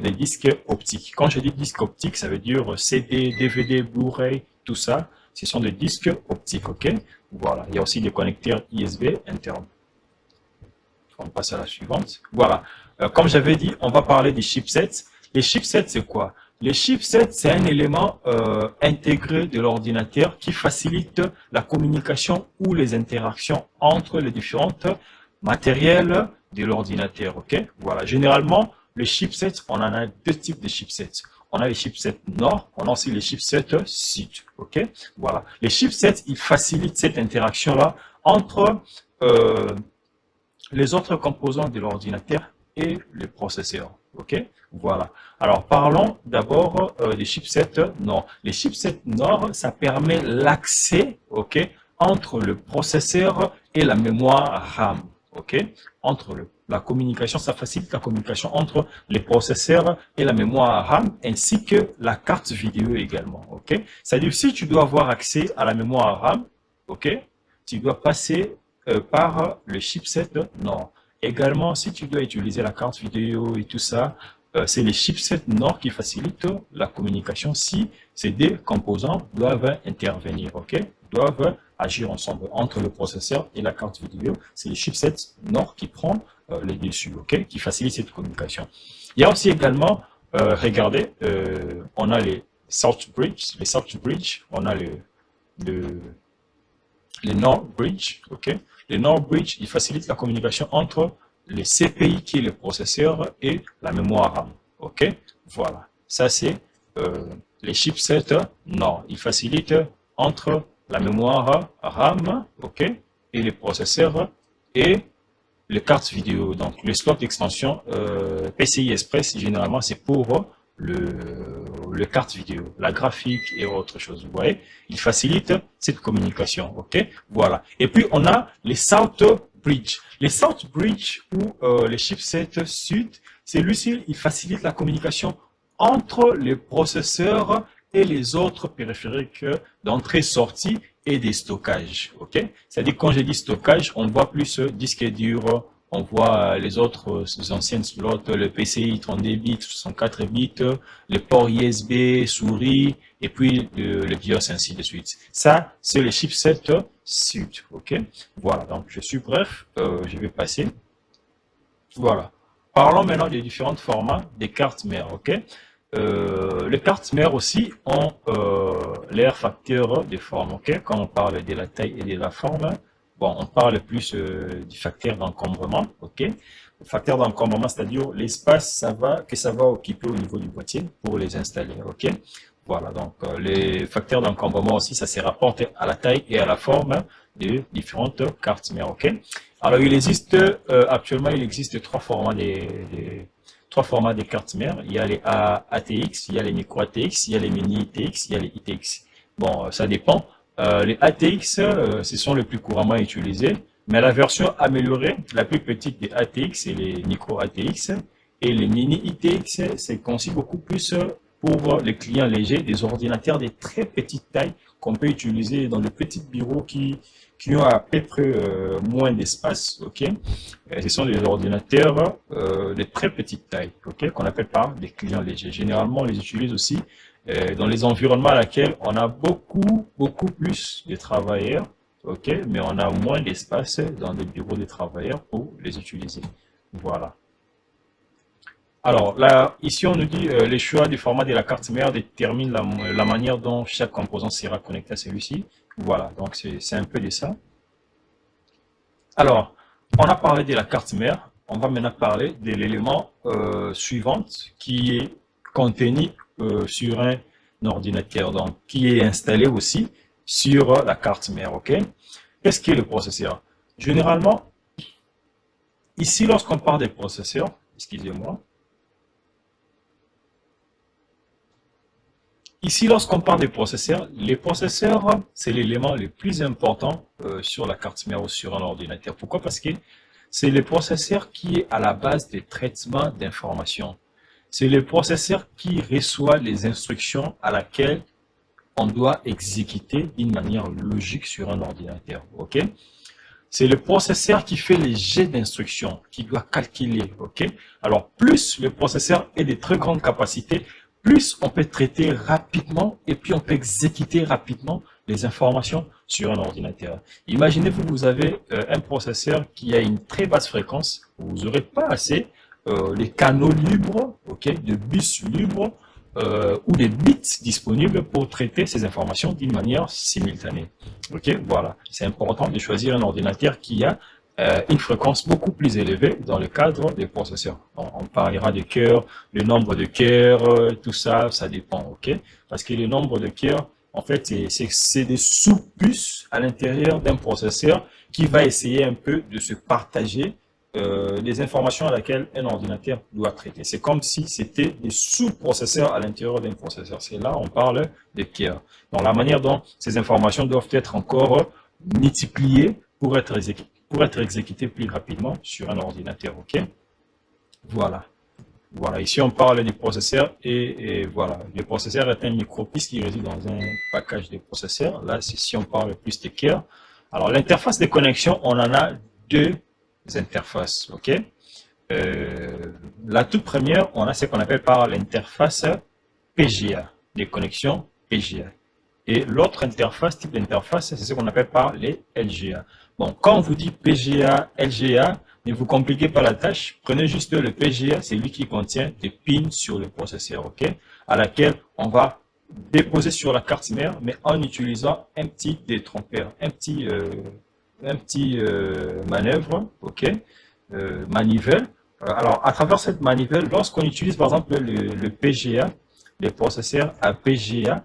des disques optiques. Quand je dis disque optique, ça veut dire CD, DVD, Blu-ray, tout ça. Ce sont des disques optiques, ok. Voilà. Il y a aussi des connecteurs ISB internes. On passe à la suivante. Voilà. Comme j'avais dit, on va parler des chipsets. Les chipsets, c'est quoi? Les chipsets, c'est un élément intégré de l'ordinateur qui facilite la communication ou les interactions entre les différentes matériels de l'ordinateur. Ok, voilà. Généralement, les chipsets, on en a deux types de chipsets. On a les chipsets Nord, on a aussi les chipsets Sud. Ok, voilà. Les chipsets, ils facilitent cette interaction-là entre les autres composants de l'ordinateur et le processeur. OK? Voilà. Alors, parlons d'abord des chipsets NOR. Les chipsets NOR, ça permet l'accès, OK, entre le processeur et la mémoire RAM. OK? La communication, ça facilite la communication entre les processeurs et la mémoire RAM, ainsi que la carte vidéo également. OK? C'est-à-dire, si tu dois avoir accès à la mémoire RAM, OK, tu dois passer par le chipset NOR. Également, si tu dois utiliser la carte vidéo et tout ça, c'est les chipsets NOR qui facilitent la communication si ces deux composants doivent intervenir, ok? Doivent agir ensemble entre le processeur et la carte vidéo. C'est les chipsets NOR qui prennent les dessus, ok? Qui facilitent cette communication. Il y a aussi également, regardez, on a les Southbridge, on a les NOR Bridge, ok? Les NOR Bridge, ils facilitent la communication entre les CPI qui est le processeur et la mémoire RAM, ok? Voilà, ça c'est les chipsets NOR. Ils facilitent entre la mémoire RAM, ok? Et les processeurs et les cartes vidéo. Donc le slot d'extension PCI Express, généralement c'est pour le carte vidéo, la graphique et autre chose. Vous voyez, il facilite cette communication. Ok, voilà. Et puis on a les South Bridge. Les South Bridge ou les chipsets Sud, celui-ci, il facilite la communication entre les processeurs et les autres périphériques d'entrée-sortie et des stockages. Ok, c'est-à-dire quand je dis stockage, on voit plus disque dur. On voit les autres anciennes slots, le PCI 32 bits, 64 bits, les ports USB, souris, et puis le BIOS, ainsi de suite. Ça, c'est les chipsets Sud. OK? Voilà, donc je suis bref, je vais passer. Voilà. Parlons maintenant des différents formats des cartes mères. OK? Les cartes mères aussi ont leur facteur de forme. OK? Quand on parle de la taille et de la forme, bon, on parle plus du facteur d'encombrement, ok? Le facteur d'encombrement, c'est-à-dire l'espace que ça va occuper au niveau du boîtier pour les installer, ok? Voilà, donc les facteurs d'encombrement aussi, ça se rapporte à la taille et à la forme de différentes cartes mères, ok? Alors, il existe, actuellement, il existe trois formats des cartes mères. Il y a les ATX, il y a les micro ATX, il y a les mini ITX, il y a les ITX. Bon, ça dépend. Les ATX, ce sont les plus couramment utilisés, mais la version améliorée, la plus petite des ATX, c'est les micro ATX, et les mini ITX, c'est conçu beaucoup plus pour les clients légers, des ordinateurs de très petite taille qu'on peut utiliser dans des petits bureaux qui ont à peu près moins d'espace, ok? Ce sont des ordinateurs de très petite taille, ok? Qu'on appelle par des clients légers. Généralement, on les utilise aussi dans les environnements à laquelle on a beaucoup plus de travailleurs, ok, mais on a moins d'espace dans les bureaux de travailleurs pour les utiliser. Voilà. Alors là, ici on nous dit les choix du format de la carte mère déterminent la manière dont chaque composant sera connecté à celui-ci. Voilà, donc c'est un peu de ça. Alors, on a parlé de la carte mère. On va maintenant parler de l'élément suivant qui est contenu sur un ordinateur, donc qui est installé aussi sur la carte mère. Ok, qu'est-ce qui est le processeur? Généralement, ici, lorsqu'on parle des processeurs, excusez-moi, ici, lorsqu'on parle des processeurs, les processeurs, c'est l'élément le plus important sur la carte mère ou sur un ordinateur. Pourquoi? Parce que c'est le processeur qui est à la base des traitements d'informations. C'est le processeur qui reçoit les instructions à laquelle on doit exécuter d'une manière logique sur un ordinateur. Ok? C'est le processeur qui fait les jets d'instructions, qui doit calculer. Ok? Alors, plus le processeur est de très grandes capacités, plus on peut traiter rapidement et puis on peut exécuter rapidement les informations sur un ordinateur. Imaginez-vous, vous avez un processeur qui a une très basse fréquence, vous n'aurez pas assez les canaux libres, ok, de bus libres ou des bits disponibles pour traiter ces informations d'une manière simultanée. Ok, voilà, c'est important de choisir un ordinateur qui a une fréquence beaucoup plus élevée dans le cadre des processeurs. On parlera de cœurs, le nombre de cœurs, tout ça, ça dépend, ok? Parce que le nombre de cœurs, en fait, c'est des sous-puces à l'intérieur d'un processeur qui va essayer un peu de se partager des informations à laquelle un ordinateur doit traiter. C'est comme si c'était des sous-processeurs à l'intérieur d'un processeur. C'est là on parle de cœur. Donc la manière dont ces informations doivent être encore multipliées pour être exécutées plus rapidement sur un ordinateur. Ok? Voilà. Voilà, ici on parle du processeur et voilà, le processeur est un micro-piste qui réside dans un package de processeurs. Là, si on parle plus de cœur. Alors, l'interface de connexion, on en a deux interfaces, ok? La toute première, on a ce qu'on appelle par l'interface PGA, des connexions PGA. Et l'autre interface, type d'interface, c'est ce qu'on appelle par les LGA. Bon, quand on vous dit PGA, LGA, ne vous compliquez pas la tâche. Prenez juste le PGA, c'est lui qui contient des pins sur le processeur, ok? À laquelle on va déposer sur la carte mère, mais en utilisant un petit détrompeur, un petit manœuvre, ok? Manivelle. Alors, à travers cette manivelle, lorsqu'on utilise par exemple le PGA, les processeurs à PGA,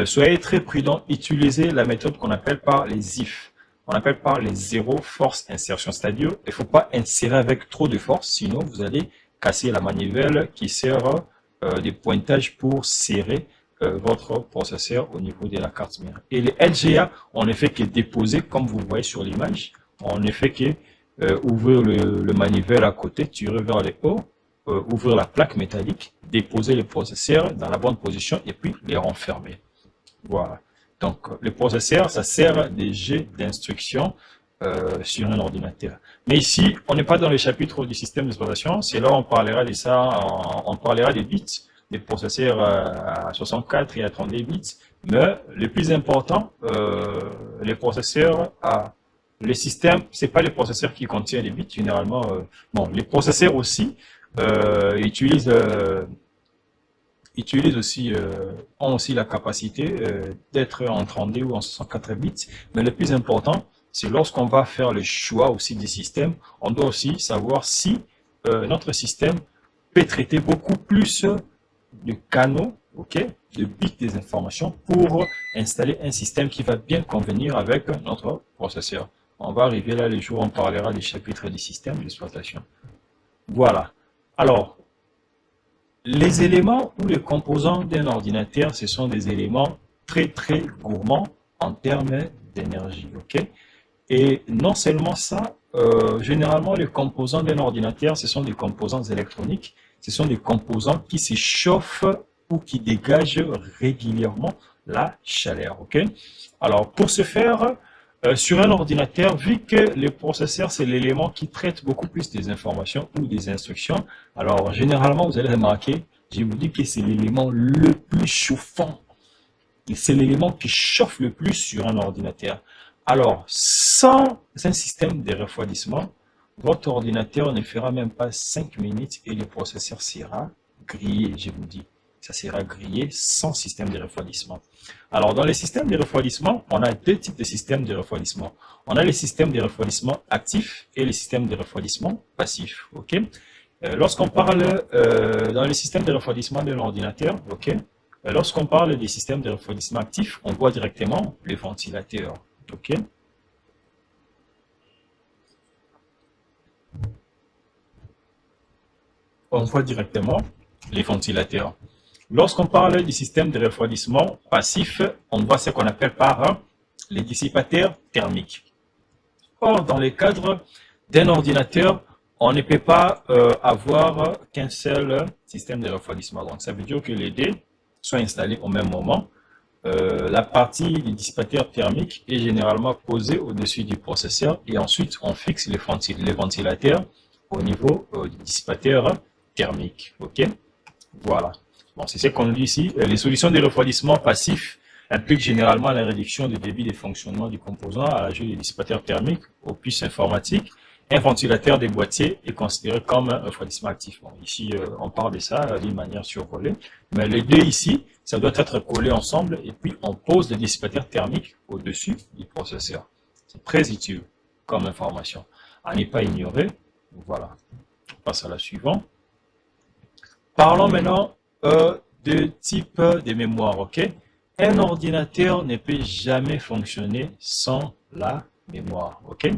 soyez très prudent, utilisez la méthode qu'on appelle par les IF. On appelle par les zéro force insertion. C'est-à-dire, il ne faut pas insérer avec trop de force, sinon vous allez casser la manivelle qui sert des pointages pour serrer votre processeur au niveau de la carte mère. Et les LGA, on ne fait que déposer, comme vous voyez sur l'image, on ne fait que ouvrir le manivelle à côté, tirer vers le haut, ouvrir la plaque métallique, déposer le processeur dans la bonne position et puis les renfermer. Voilà. Donc, le processeur, ça sert des jeux d'instructions sur un ordinateur. Mais ici, on n'est pas dans le chapitre du système d'exploitation. C'est là où on parlera de ça, on parlera des bits, des processeurs à 64 et à 32 bits. Mais le plus important, les processeurs à les systèmes, c'est pas les processeurs qui contiennent les bits généralement. Bon, les processeurs aussi utilisent aussi, ont aussi la capacité d'être en 32 ou en 64 bits. Mais le plus important, c'est lorsqu'on va faire le choix aussi des systèmes, on doit aussi savoir si notre système peut traiter beaucoup plus de canaux, ok, de bits des informations pour installer un système qui va bien convenir avec notre processeur. On va arriver là le jour où on parlera des chapitres des systèmes d'exploitation. Voilà. Alors, les éléments ou les composants d'un ordinateur, ce sont des éléments très très gourmands en termes d'énergie, ok? Et non seulement ça, généralement les composants d'un ordinateur, ce sont des composants électroniques, ce sont des composants qui se chauffent ou qui dégagent régulièrement la chaleur, ok? Alors pour ce faire, sur un ordinateur, vu que le processeur, c'est l'élément qui traite beaucoup plus des informations ou des instructions, alors généralement, vous allez remarquer, je vous dis que c'est l'élément le plus chauffant. C'est l'élément qui chauffe le plus sur un ordinateur. Alors, sans un système de refroidissement, votre ordinateur ne fera même pas 5 minutes et le processeur sera grillé, je vous dis. Ça sera grillé sans système de refroidissement. Alors, dans les systèmes de refroidissement, on a deux types de systèmes de refroidissement. On a les systèmes de refroidissement actifs et les systèmes de refroidissement passifs. Ok? Lorsqu'on parle dans les systèmes de refroidissement de l'ordinateur, ok? Lorsqu'on parle des systèmes de refroidissement actifs, on voit directement les ventilateurs. Ok? On voit directement les ventilateurs. Lorsqu'on parle du système de refroidissement passif, on voit ce qu'on appelle par les dissipateurs thermiques. Or, dans le cadre d'un ordinateur, on ne peut pas avoir qu'un seul système de refroidissement. Donc, ça veut dire que les deux sont installés au même moment. La partie du dissipateur thermique est généralement posée au-dessus du processeur et ensuite on fixe les ventilateurs au niveau du dissipateur thermique. Ok? Voilà. Bon, c'est ce qu'on dit ici. Les solutions de refroidissement passif impliquent généralement la réduction du débit de fonctionnement du composant à l'ajout des dissipateurs thermiques aux puces informatiques. Un ventilateur des boîtiers est considéré comme un refroidissement actif. Bon, ici, on parle de ça d'une manière survolée. Mais les deux ici, ça doit être collé ensemble et puis on pose des dissipateurs thermiques au-dessus du processeur. C'est très utile comme information. À ne pas ignorer. Voilà. On passe à la suivante. Parlons maintenant de type de mémoire. Ok? Un ordinateur ne peut jamais fonctionner sans la mémoire. Ok.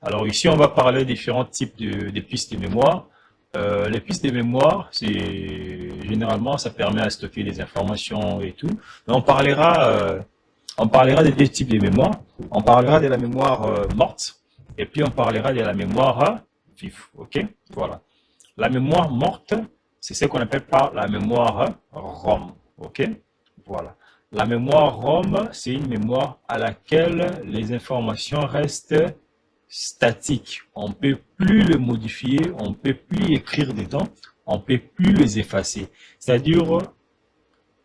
Alors ici, on va parler des différents types de pistes de mémoire. Les pistes de mémoire, c'est généralement, ça permet à stocker des informations et tout. Mais on parlera des deux types de mémoire. On parlera de la mémoire morte et puis on parlera de la mémoire vive. Ok. Voilà. La mémoire morte, c'est ce qu'on appelle par la mémoire ROM. Ok. Voilà. La mémoire ROM, c'est une mémoire à laquelle les informations restent statiques. On ne peut plus le modifier, on ne peut plus écrire dedans, on ne peut plus les effacer. C'est-à-dire,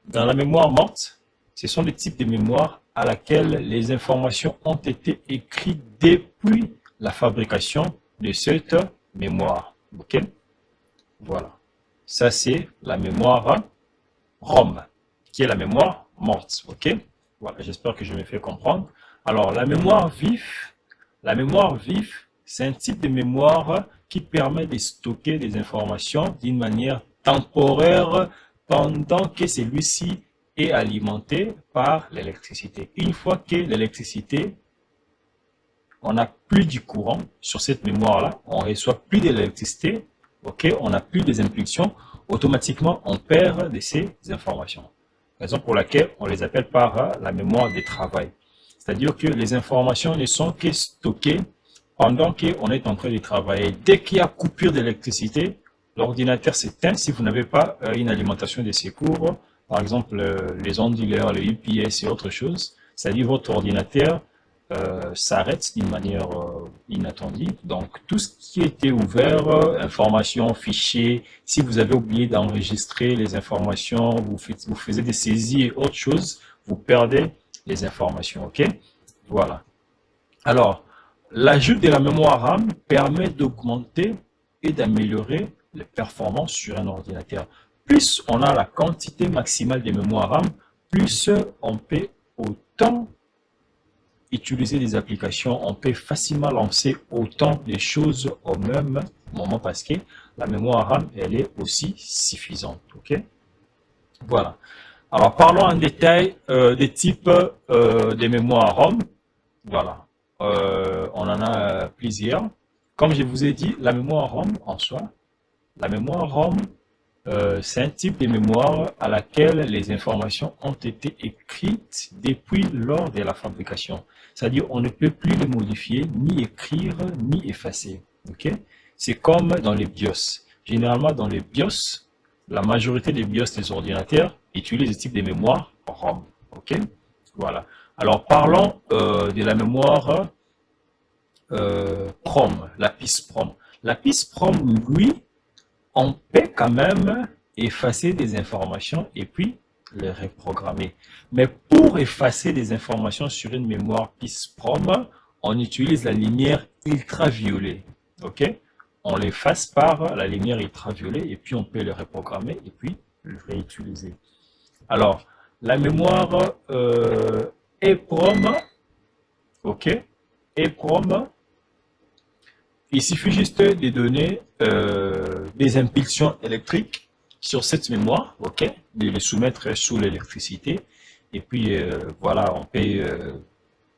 dans la mémoire morte, ce sont des types de mémoire à laquelle les informations ont été écrites depuis la fabrication de cette mémoire. Ok? Voilà. Ça, c'est la mémoire ROM, qui est la mémoire morte. Ok? Voilà, j'espère que je me fais comprendre. Alors, la mémoire vive, c'est un type de mémoire qui permet de stocker des informations d'une manière temporaire pendant que celui-ci est alimenté par l'électricité. Une fois que l'électricité, on n'a plus du courant sur cette mémoire-là, on ne reçoit plus de l'électricité, ok, on n'a plus des impulsions, automatiquement on perd de ces informations. Raison pour laquelle on les appelle par la mémoire de travail. C'est-à-dire que les informations ne sont que stockées pendant qu'on est en train de travailler. Dès qu'il y a coupure d'électricité, l'ordinateur s'éteint si vous n'avez pas une alimentation de secours, par exemple les onduleurs, les UPS et autre chose. C'est-à-dire votre ordinateur s'arrête d'une manière inattendue. Donc, tout ce qui était ouvert, informations, fichiers, si vous avez oublié d'enregistrer les informations, vous faisiez des saisies et autre chose, vous perdez les informations. OK? Voilà. Alors, l'ajout de la mémoire RAM permet d'augmenter et d'améliorer les performances sur un ordinateur. Plus on a la quantité maximale de mémoire RAM, plus on peut autant utiliser des applications, on peut facilement lancer autant de choses au même moment parce que la mémoire RAM, elle est aussi suffisante. Ok? Voilà. Alors, parlons en détail des types de mémoire ROM. Voilà. On en a plusieurs. Comme je vous ai dit, la mémoire ROM en soi, la mémoire ROM, c'est un type de mémoire à laquelle les informations ont été écrites depuis lors de la fabrication. C'est-à-dire on ne peut plus les modifier, ni écrire, ni effacer. Okay? C'est comme dans les BIOS. Généralement, dans les BIOS, la majorité des BIOS des ordinateurs utilisent ce type de mémoire ROM. Okay? Voilà. Alors, parlons de la mémoire PROM, la piste PROM. La piste PROM, lui, on peut quand même effacer des informations et puis les reprogrammer. Mais pour effacer des informations sur une mémoire piste PROM, on utilise la lumière ultraviolet. Ok? On l'efface par la lumière ultraviolet et puis on peut le reprogrammer et puis le réutiliser. Alors, la mémoire EEPROM, ok? EEPROM, il suffit juste de donner des impulsions électriques sur cette mémoire, ok, de les soumettre sous l'électricité, et puis voilà, on peut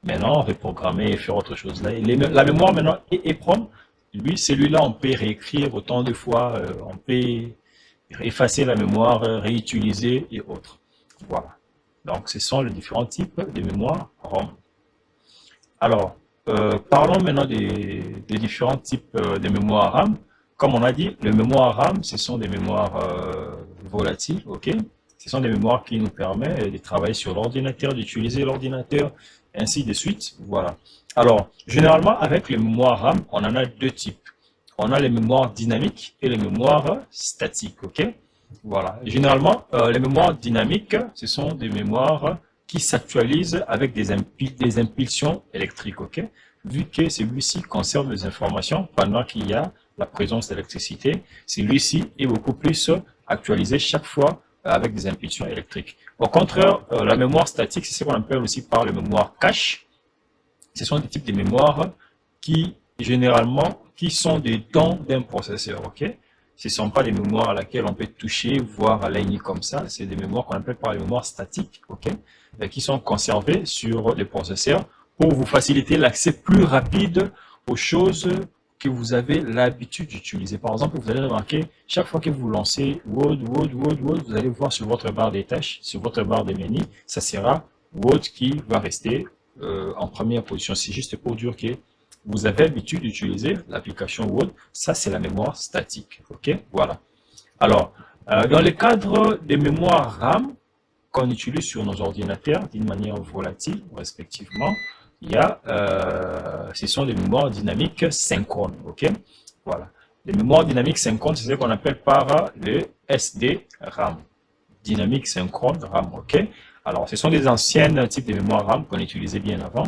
maintenant reprogrammer et faire autre chose. La mémoire maintenant EEPROM, lui, celui-là, on peut réécrire autant de fois, on peut effacer la mémoire, réutiliser et autres. Voilà. Donc, ce sont les différents types de mémoire ROM. Alors, parlons maintenant des différents types de mémoire RAM. Comme on a dit, les mémoires RAM, ce sont des mémoires volatiles, ok? Ce sont des mémoires qui nous permettent de travailler sur l'ordinateur, d'utiliser l'ordinateur, ainsi de suite. Voilà. Alors, généralement, avec les mémoires RAM, on en a deux types. On a les mémoires dynamiques et les mémoires statiques, ok? Voilà. Généralement, les mémoires dynamiques, ce sont des mémoires qui s'actualisent avec des impulsions électriques, ok? Vu que celui-ci conserve les informations pendant qu'il y a la présence d'électricité, celui-ci est beaucoup plus actualisé chaque fois avec des impulsions électriques. Au contraire, la mémoire statique, c'est ce qu'on appelle aussi par les mémoires cache. Ce sont des types de mémoires qui, généralement, qui sont des dons d'un processeur, ok? Ce ne sont pas des mémoires à laquelle on peut toucher, voir aligner comme ça. C'est des mémoires qu'on appelle par les mémoires statiques, ok? Qui sont conservées sur les processeurs pour vous faciliter l'accès plus rapide aux choses que vous avez l'habitude d'utiliser. Par exemple, vous allez remarquer, chaque fois que vous lancez Word, vous allez voir sur votre barre des tâches, sur votre barre des menus, ça sera Word qui va rester en première position. C'est juste pour dire que vous avez l'habitude d'utiliser l'application Word. Ça, c'est la mémoire statique. OK? Voilà. Alors, dans le cadre des mémoires RAM qu'on utilise sur nos ordinateurs d'une manière volatile, respectivement, il y a, ce sont des mémoires dynamiques synchrones. OK? Voilà. Les mémoires dynamiques synchrones, c'est ce qu'on appelle par le SD-RAM. Dynamique synchrone RAM. OK? Alors, ce sont des anciennes types de mémoire RAM qu'on utilisait bien avant,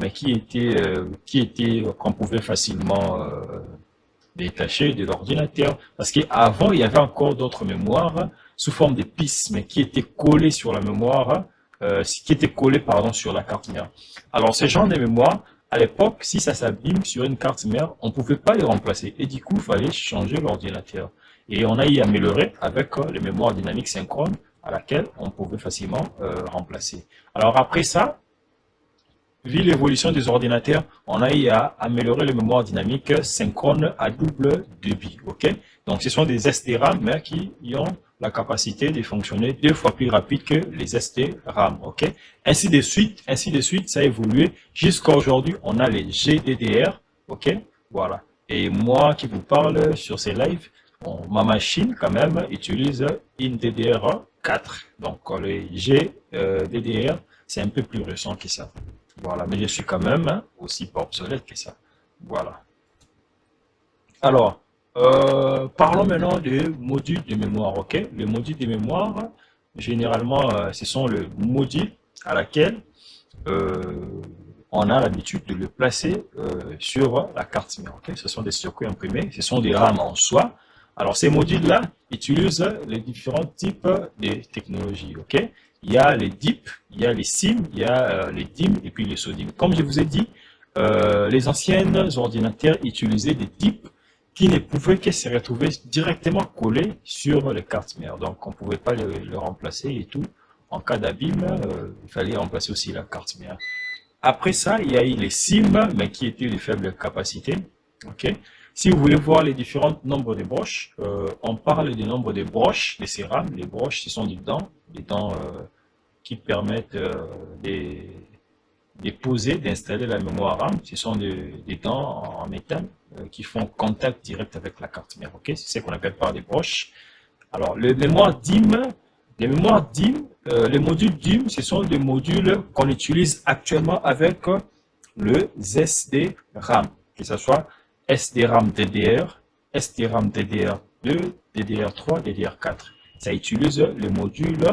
mais qu'on pouvait facilement détacher de l'ordinateur. Parce qu'avant, il y avait encore d'autres mémoires sous forme de pistes, mais qui étaient collées sur la mémoire, pardon, sur la carte mère. Alors, ce genre de mémoire, à l'époque, si ça s'abîme sur une carte mère, on ne pouvait pas les remplacer. Et du coup, il fallait changer l'ordinateur. Et on a y amélioré avec les mémoires dynamiques synchrones à laquelle on pouvait facilement remplacer. Alors après ça, vu l'évolution des ordinateurs, on a eu à améliorer les mémoires dynamiques synchrones à double débit. OK? Donc, ce sont des SDRAM, mais qui ont la capacité de fonctionner 2 fois plus rapide que les SDRAM. OK? Ainsi de suite, ça a évolué. Jusqu'à aujourd'hui, on a les GDDR. OK? Voilà. Et moi qui vous parle sur ces lives, ma machine, quand même, utilise une DDR4. Donc, les GDDR, c'est un peu plus récent que ça. Voilà, mais je suis quand même aussi pas obsolète que ça. Voilà. Alors, parlons maintenant des modules de mémoire. OK? Les modules de mémoire, généralement, ce sont les modules à laquelle on a l'habitude de le placer sur la carte mère. OK? Ce sont des circuits imprimés, ce sont des RAM en soi. Alors, ces modules-là utilisent les différents types de technologies. OK? Il y a les DIP, il y a les SIM, il y a les DIM et puis les SODIM. Comme je vous ai dit, les anciens ordinateurs utilisaient des DIP qui ne pouvaient que se retrouver directement collés sur les cartes mères. Donc, on ne pouvait pas le remplacer et tout. En cas d'abîme, il fallait remplacer aussi la carte mère. Après ça, il y a eu les SIM, mais qui étaient de faible capacité. OK? Si vous voulez voir les différents nombres de broches, on parle du nombre de broches de ces RAM. Les broches, ce sont des dents qui permettent de poser, d'installer la mémoire RAM. Ce sont des dents en métal qui font contact direct avec la carte mère. OK? C'est ce qu'on appelle par des broches. Alors, les modules DIM, ce sont des modules qu'on utilise actuellement avec le SDRAM, que ce soit SDRAM DDR, SDRAM DDR2, DDR3, DDR4. Ça utilise le module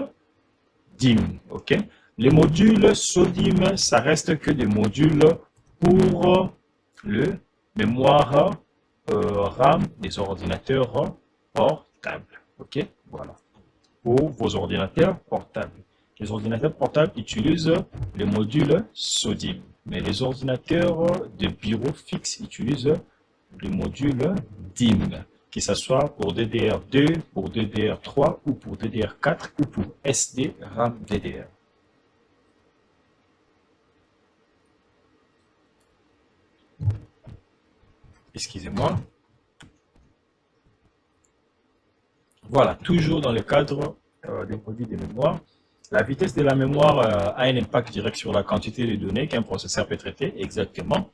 DIM. OK? Les modules SODIM, ça reste que des modules pour le mémoire RAM des ordinateurs portables. OK? Voilà. Pour vos ordinateurs portables. Les ordinateurs portables utilisent le module SODIM. Mais les ordinateurs de bureau fixe utilisent le module DIM, que ce soit pour DDR2, pour DDR3 ou pour DDR4 ou pour SDRAM DDR. Excusez-moi. Voilà, toujours dans le cadre des produits de mémoire. La vitesse de la mémoire a un impact direct sur la quantité de données qu'un processeur peut traiter, exactement.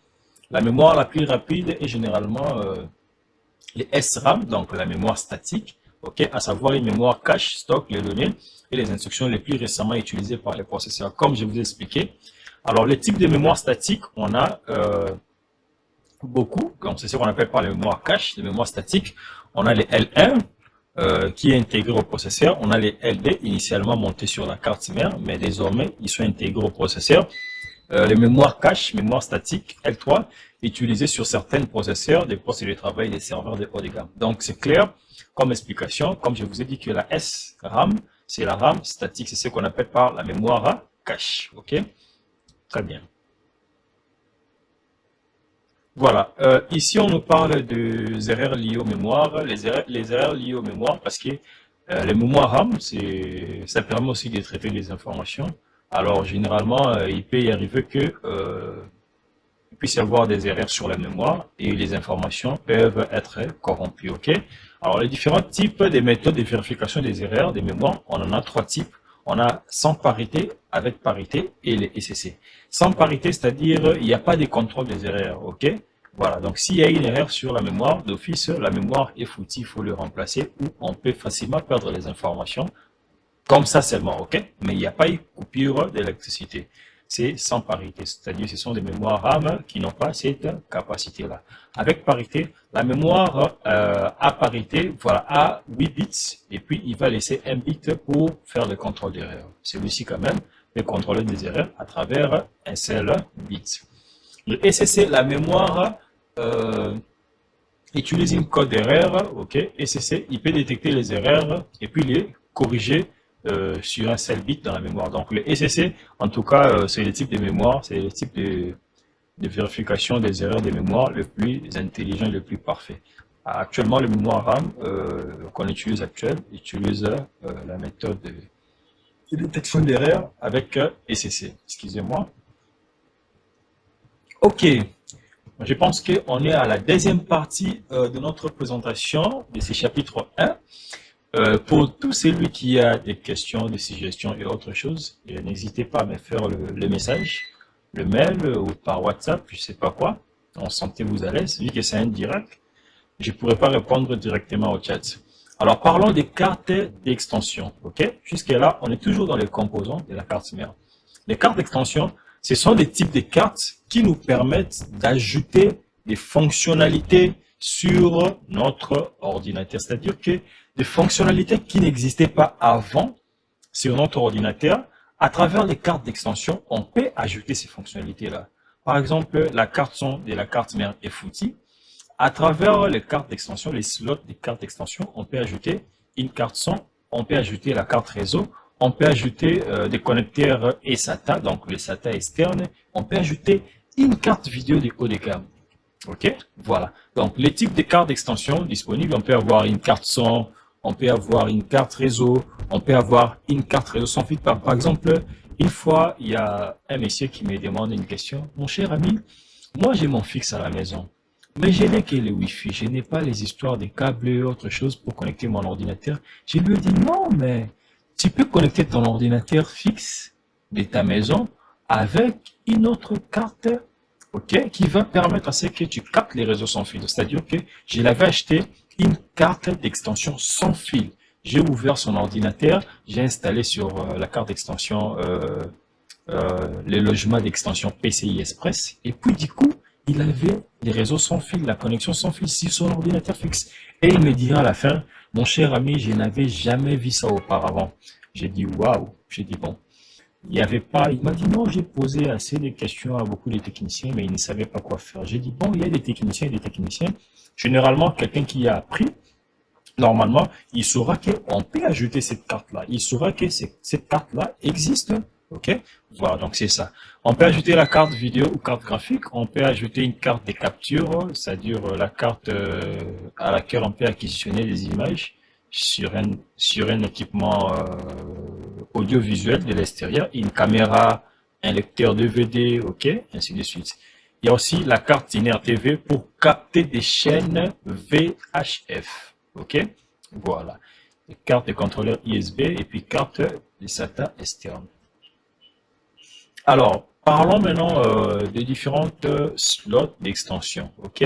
La mémoire la plus rapide est généralement les SRAM, donc la mémoire statique, okay, à savoir une mémoire cache, stocke les données et les instructions les plus récemment utilisées par les processeurs, comme je vous ai expliqué. Alors, les types de mémoire statique, on a beaucoup, comme c'est ce qu'on appelle par les mémoires cache, les mémoires statiques. On a les L1, qui est intégré au processeur. On a les LD initialement montés sur la carte mère, mais désormais ils sont intégrés au processeur. Les mémoires cache, mémoire statique L3, utilisées sur certains processeurs des postes de travail des serveurs de haut de gamme. Donc c'est clair comme explication, comme je vous ai dit que la SRAM, c'est la RAM statique, c'est ce qu'on appelle par la mémoire cache. OK? Très bien. Voilà, ici on nous parle des erreurs liées aux mémoires, les erreurs liées aux mémoires parce que les mémoires RAM, ça permet aussi de traiter les informations Alors, généralement, il peut y arriver que il puisse y avoir des erreurs sur la mémoire et les informations peuvent être corrompues. Ok. Alors, les différents types des méthodes de vérification des erreurs des mémoires, on en a trois types. On a sans parité, avec parité et les SCC. Sans parité, c'est-à-dire il n'y a pas de contrôle des erreurs. Ok. Voilà, donc s'il y a une erreur sur la mémoire, d'office, la mémoire est foutue, il faut le remplacer ou on peut facilement perdre les informations comme ça seulement, ok? Mais il n'y a pas une coupure d'électricité. C'est sans parité, c'est-à-dire ce sont des mémoires RAM qui n'ont pas cette capacité-là. Avec parité, la mémoire à parité, voilà, a 8 bits et puis il va laisser un bit pour faire le contrôle d'erreur. Celui-ci quand même peut contrôler des erreurs à travers un seul bit. Le SCC, la mémoire utilise une code d'erreur, ok? SCC, il peut détecter les erreurs et puis les corriger sur un seul bit dans la mémoire. Donc le SCC, en tout cas, c'est le type de mémoire, c'est le type de vérification des erreurs de mémoire le plus intelligent et le plus parfait. Actuellement, le mémoire RAM qu'on utilise utilise la méthode de détection d'erreurs avec SCC. Excusez-moi. Ok. Je pense qu'on est à la deuxième partie de notre présentation de ce chapitre 1. Pour tous celui qui a des questions, des suggestions et autre chose, n'hésitez pas à me faire le message, le mail ou par WhatsApp, je sais pas quoi. Sentez-vous à l'aise, vu que c'est un direct. Je pourrais pas répondre directement au chat. Alors, parlons des cartes d'extension, ok? Jusque-là, on est toujours dans les composants de la carte mère. Les cartes d'extension, ce sont des types de cartes qui nous permettent d'ajouter des fonctionnalités sur notre ordinateur. C'est-à-dire que des fonctionnalités qui n'existaient pas avant sur notre ordinateur, à travers les cartes d'extension, on peut ajouter ces fonctionnalités-là. Par exemple, la carte son de la carte mère est foutue. À travers les cartes d'extension, les slots des cartes d'extension, on peut ajouter une carte son, on peut ajouter la carte réseau, on peut ajouter des connecteurs et SATA, donc les SATA externes, on peut ajouter une carte vidéo de haut de gamme. Ok, voilà. Donc, les types de cartes d'extension disponibles, on peut avoir une carte son, on peut avoir une carte réseau, on peut avoir une carte réseau sans fil. Par exemple, une fois, il y a un monsieur qui me demande une question. Mon cher ami, moi j'ai mon fixe à la maison, mais je n'ai que le Wi-Fi, je n'ai pas les histoires des câbles et autre chose pour connecter mon ordinateur. Je lui ai dit non, mais tu peux connecter ton ordinateur fixe de ta maison avec une autre carte, ok, qui va permettre à ce que tu captes les réseaux sans fil. C'est-à-dire que je l'avais acheté une carte d'extension sans fil. J'ai ouvert son ordinateur, j'ai installé sur la carte d'extension les logements d'extension PCI Express, et puis du coup, il avait les réseaux sans fil, la connexion sans fil sur son ordinateur fixe. Et il me dit à la fin, mon cher ami, je n'avais jamais vu ça auparavant. J'ai dit waouh, j'ai dit bon. Il n'y avait pas, il m'a dit non, j'ai posé assez de questions à beaucoup de techniciens, mais ils ne savaient pas quoi faire. J'ai dit bon, il y a des techniciens et des techniciens. Généralement, quelqu'un qui a appris, normalement, il saura qu'on peut ajouter cette carte-là. Il saura que cette carte-là existe. Ok? Voilà, donc c'est ça. On peut ajouter la carte vidéo ou carte graphique. On peut ajouter une carte de capture, c'est-à-dire la carte à laquelle on peut acquisitionner des images sur un équipement audiovisuel de l'extérieur, une caméra, un lecteur DVD, ok, ainsi de suite. Il y a aussi la carte Tiner TV pour capter des chaînes VHF, ok, voilà. Carte de contrôleur USB et puis carte de SATA externe. Alors, parlons maintenant des différentes slots d'extension, ok.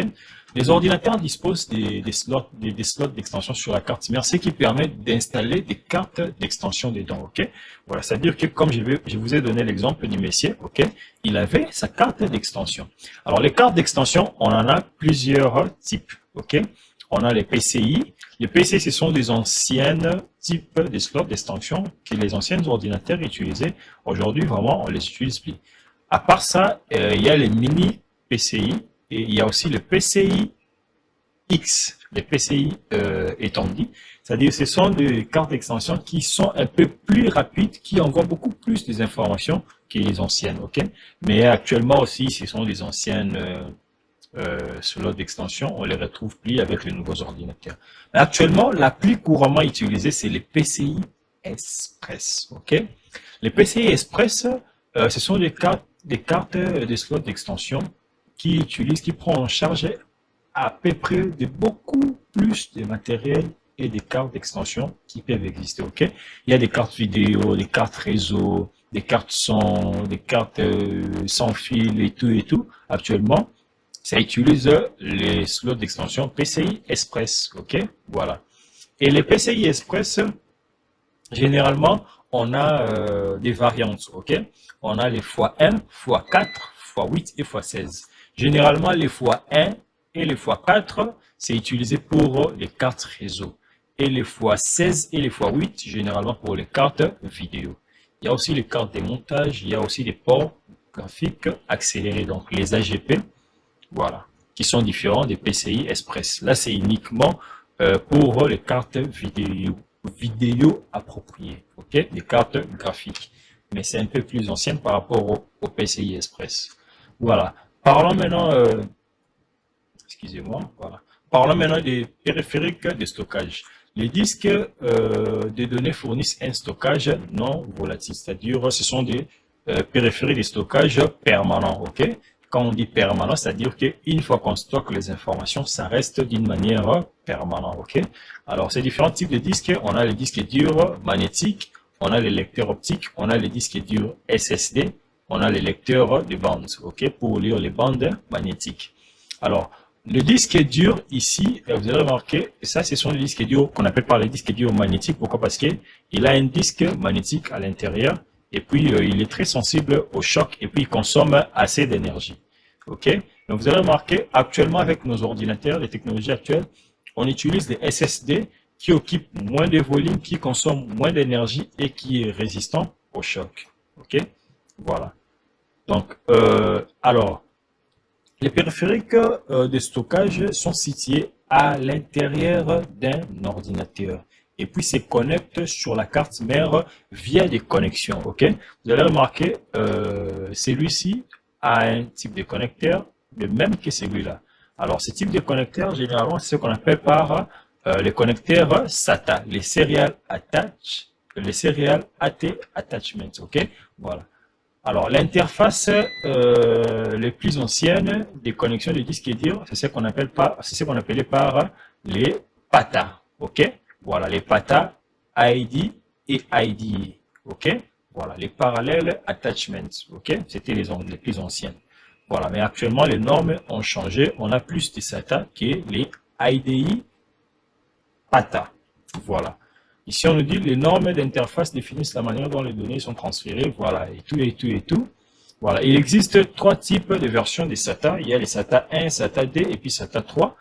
Les ordinateurs disposent des slots d'extension sur la carte mère, ce qui permet d'installer des cartes d'extension dedans, ok. Voilà, c'est-à-dire que comme je vous ai donné l'exemple du monsieur, ok, il avait sa carte d'extension. Alors, les cartes d'extension, on en a plusieurs types, ok. On a les PCI. Les PCI, ce sont des anciennes types de slots d'extension que les anciens ordinateurs utilisaient. Aujourd'hui, vraiment, on les utilise plus. À part ça, il y a les mini PCI. Et il y a aussi le PCI X, les PCI étendus. C'est-à-dire ce sont des cartes d'extension qui sont un peu plus rapides, qui envoient beaucoup plus des informations que les anciennes. Ok. Mais actuellement aussi, ce sont des anciennes slots d'extension. On les retrouve plus avec les nouveaux ordinateurs. Mais actuellement, la plus couramment utilisée, c'est les PCI Express. Ok. Les PCI Express, ce sont des cartes de slot d'extension qui prend en charge à peu près de beaucoup plus de matériel et des cartes d'extension qui peuvent exister. Ok. Il y a des cartes vidéo, des cartes réseau, des cartes son, des cartes sans fil et tout et tout. Actuellement, ça utilise les slots d'extension PCI Express. Ok. Voilà. Et les PCI Express, généralement, on a des variantes, ok? On a les x1, x4, x8 et x16. Généralement, les x1 et les x4, c'est utilisé pour les cartes réseau. Et les x16 et les x8, généralement pour les cartes vidéo. Il y a aussi les cartes de montage, il y a aussi les ports graphiques accélérés, donc les AGP, voilà, qui sont différents des PCI Express. Là, c'est uniquement pour les cartes vidéo appropriées, ok, des cartes graphiques. Mais c'est un peu plus ancien par rapport au PCI Express. Voilà. Parlons maintenant, excusez-moi, voilà. Parlons maintenant des périphériques de stockage. Les disques de données fournissent un stockage non volatile, c'est-à-dire ce sont des périphériques de stockage permanents, ok? Quand on dit permanent, c'est-à-dire qu'une fois qu'on stocke les informations, ça reste d'une manière permanente, ok? Alors, ces différents types de disques, on a les disques durs magnétiques, on a les lecteurs optiques, on a les disques durs SSD, on a les lecteurs de bandes, ok, pour lire les bandes magnétiques. Alors, le disque dur ici, vous allez remarquer, ça, ce sont les disques durs qu'on appelle par les disques durs magnétiques. Pourquoi? Parce qu'il a un disque magnétique à l'intérieur et puis il est très sensible au choc et puis il consomme assez d'énergie. Ok? Donc, vous allez remarquer, actuellement avec nos ordinateurs, les technologies actuelles, on utilise des SSD qui occupent moins de volume, qui consomment moins d'énergie et qui est résistant au choc. Ok? Voilà. Donc, alors, les périphériques de stockage sont situés à l'intérieur d'un ordinateur et puis se connectent sur la carte mère via des connexions. Ok, vous allez remarquer, celui-ci a un type de connecteur le même que celui-là. Alors, ce type de connecteur, généralement, c'est ce qu'on appelle par les connecteurs SATA, les Serial Attach, les Serial AT Attachment. Ok, voilà. Alors, l'interface les plus anciennes des connexions de disques durs, c'est ce qu'on appelle appelait par les PATA. Ok, voilà, les PATA ID et IDE. Ok, voilà, les parallèles attachments. Ok, c'était les plus anciennes. Voilà, mais actuellement les normes ont changé. On a plus de SATA que les IDE PATA. Voilà. Ici, on nous dit les normes d'interface définissent la manière dont les données sont transférées. Voilà, et tout, et tout, et tout. Voilà. Il existe trois types de versions des SATA. Il y a les SATA 1, SATA 2 et puis SATA 3.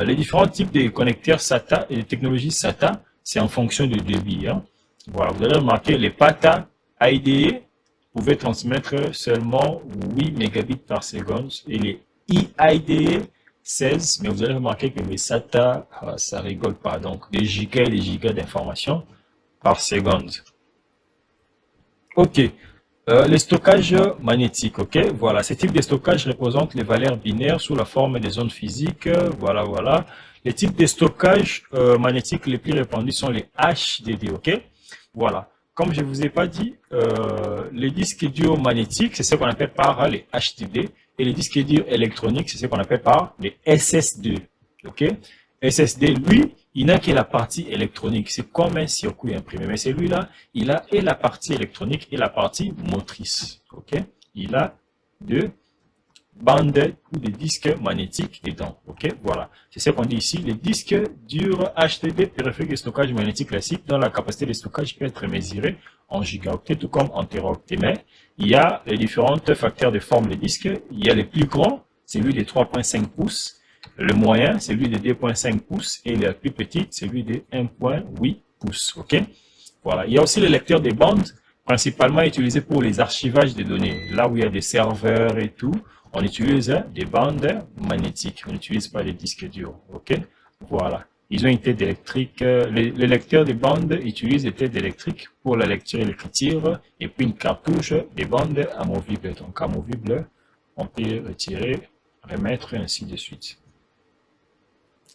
Les différents types de connecteurs SATA et les technologies SATA, c'est en fonction du débit. Hein. Voilà, vous allez remarquer les PATA IDE pouvaient transmettre seulement 8 mégabits par seconde et les eIDE 16, mais vous allez remarquer que les SATA, ça rigole pas. Donc, des gigas et des gigas d'informations par seconde. Ok. Les stockages magnétiques, ok. Voilà, ce type de stockage représente les valeurs binaires sous la forme des zones physiques. Voilà, voilà. Les types de stockage magnétiques les plus répandus sont les HDD, ok. Voilà. Comme je vous ai pas dit, les disques durs magnétiques, c'est ce qu'on appelle par les HDD. Et les disques durs électroniques, c'est ce qu'on appelle par les SSD. Ok? SSD, lui, il n'a que la partie électronique. C'est comme un circuit imprimé. Mais celui-là, il a et la partie électronique et la partie motrice. Ok? Il a deux bandes ou des disques magnétiques dedans. Ok? Voilà. C'est ce qu'on dit ici. Les disques durs HDD, périphériques de stockage magnétique classique, dont la capacité de stockage peut être mesurée en gigaoctets, tout comme en téraoctets. Mais il y a les différents facteurs de forme des disques. Il y a les plus grands, celui de 3,5 pouces. Le moyen, celui de 2,5 pouces. Et la plus petite, celui de 1,8 pouces. Ok? Voilà. Il y a aussi le lecteur des bandes, principalement utilisé pour les archivages des données. Là où il y a des serveurs et tout, on utilise des bandes magnétiques. On n'utilise pas les disques durs. Ok? Voilà. Ils ont une tête électrique. Les lecteurs de bandes utilisent des têtes électriques pour la lecture et l'écriture. Et puis une cartouche des bandes amovibles. Donc amovible, on peut retirer, remettre, et ainsi de suite.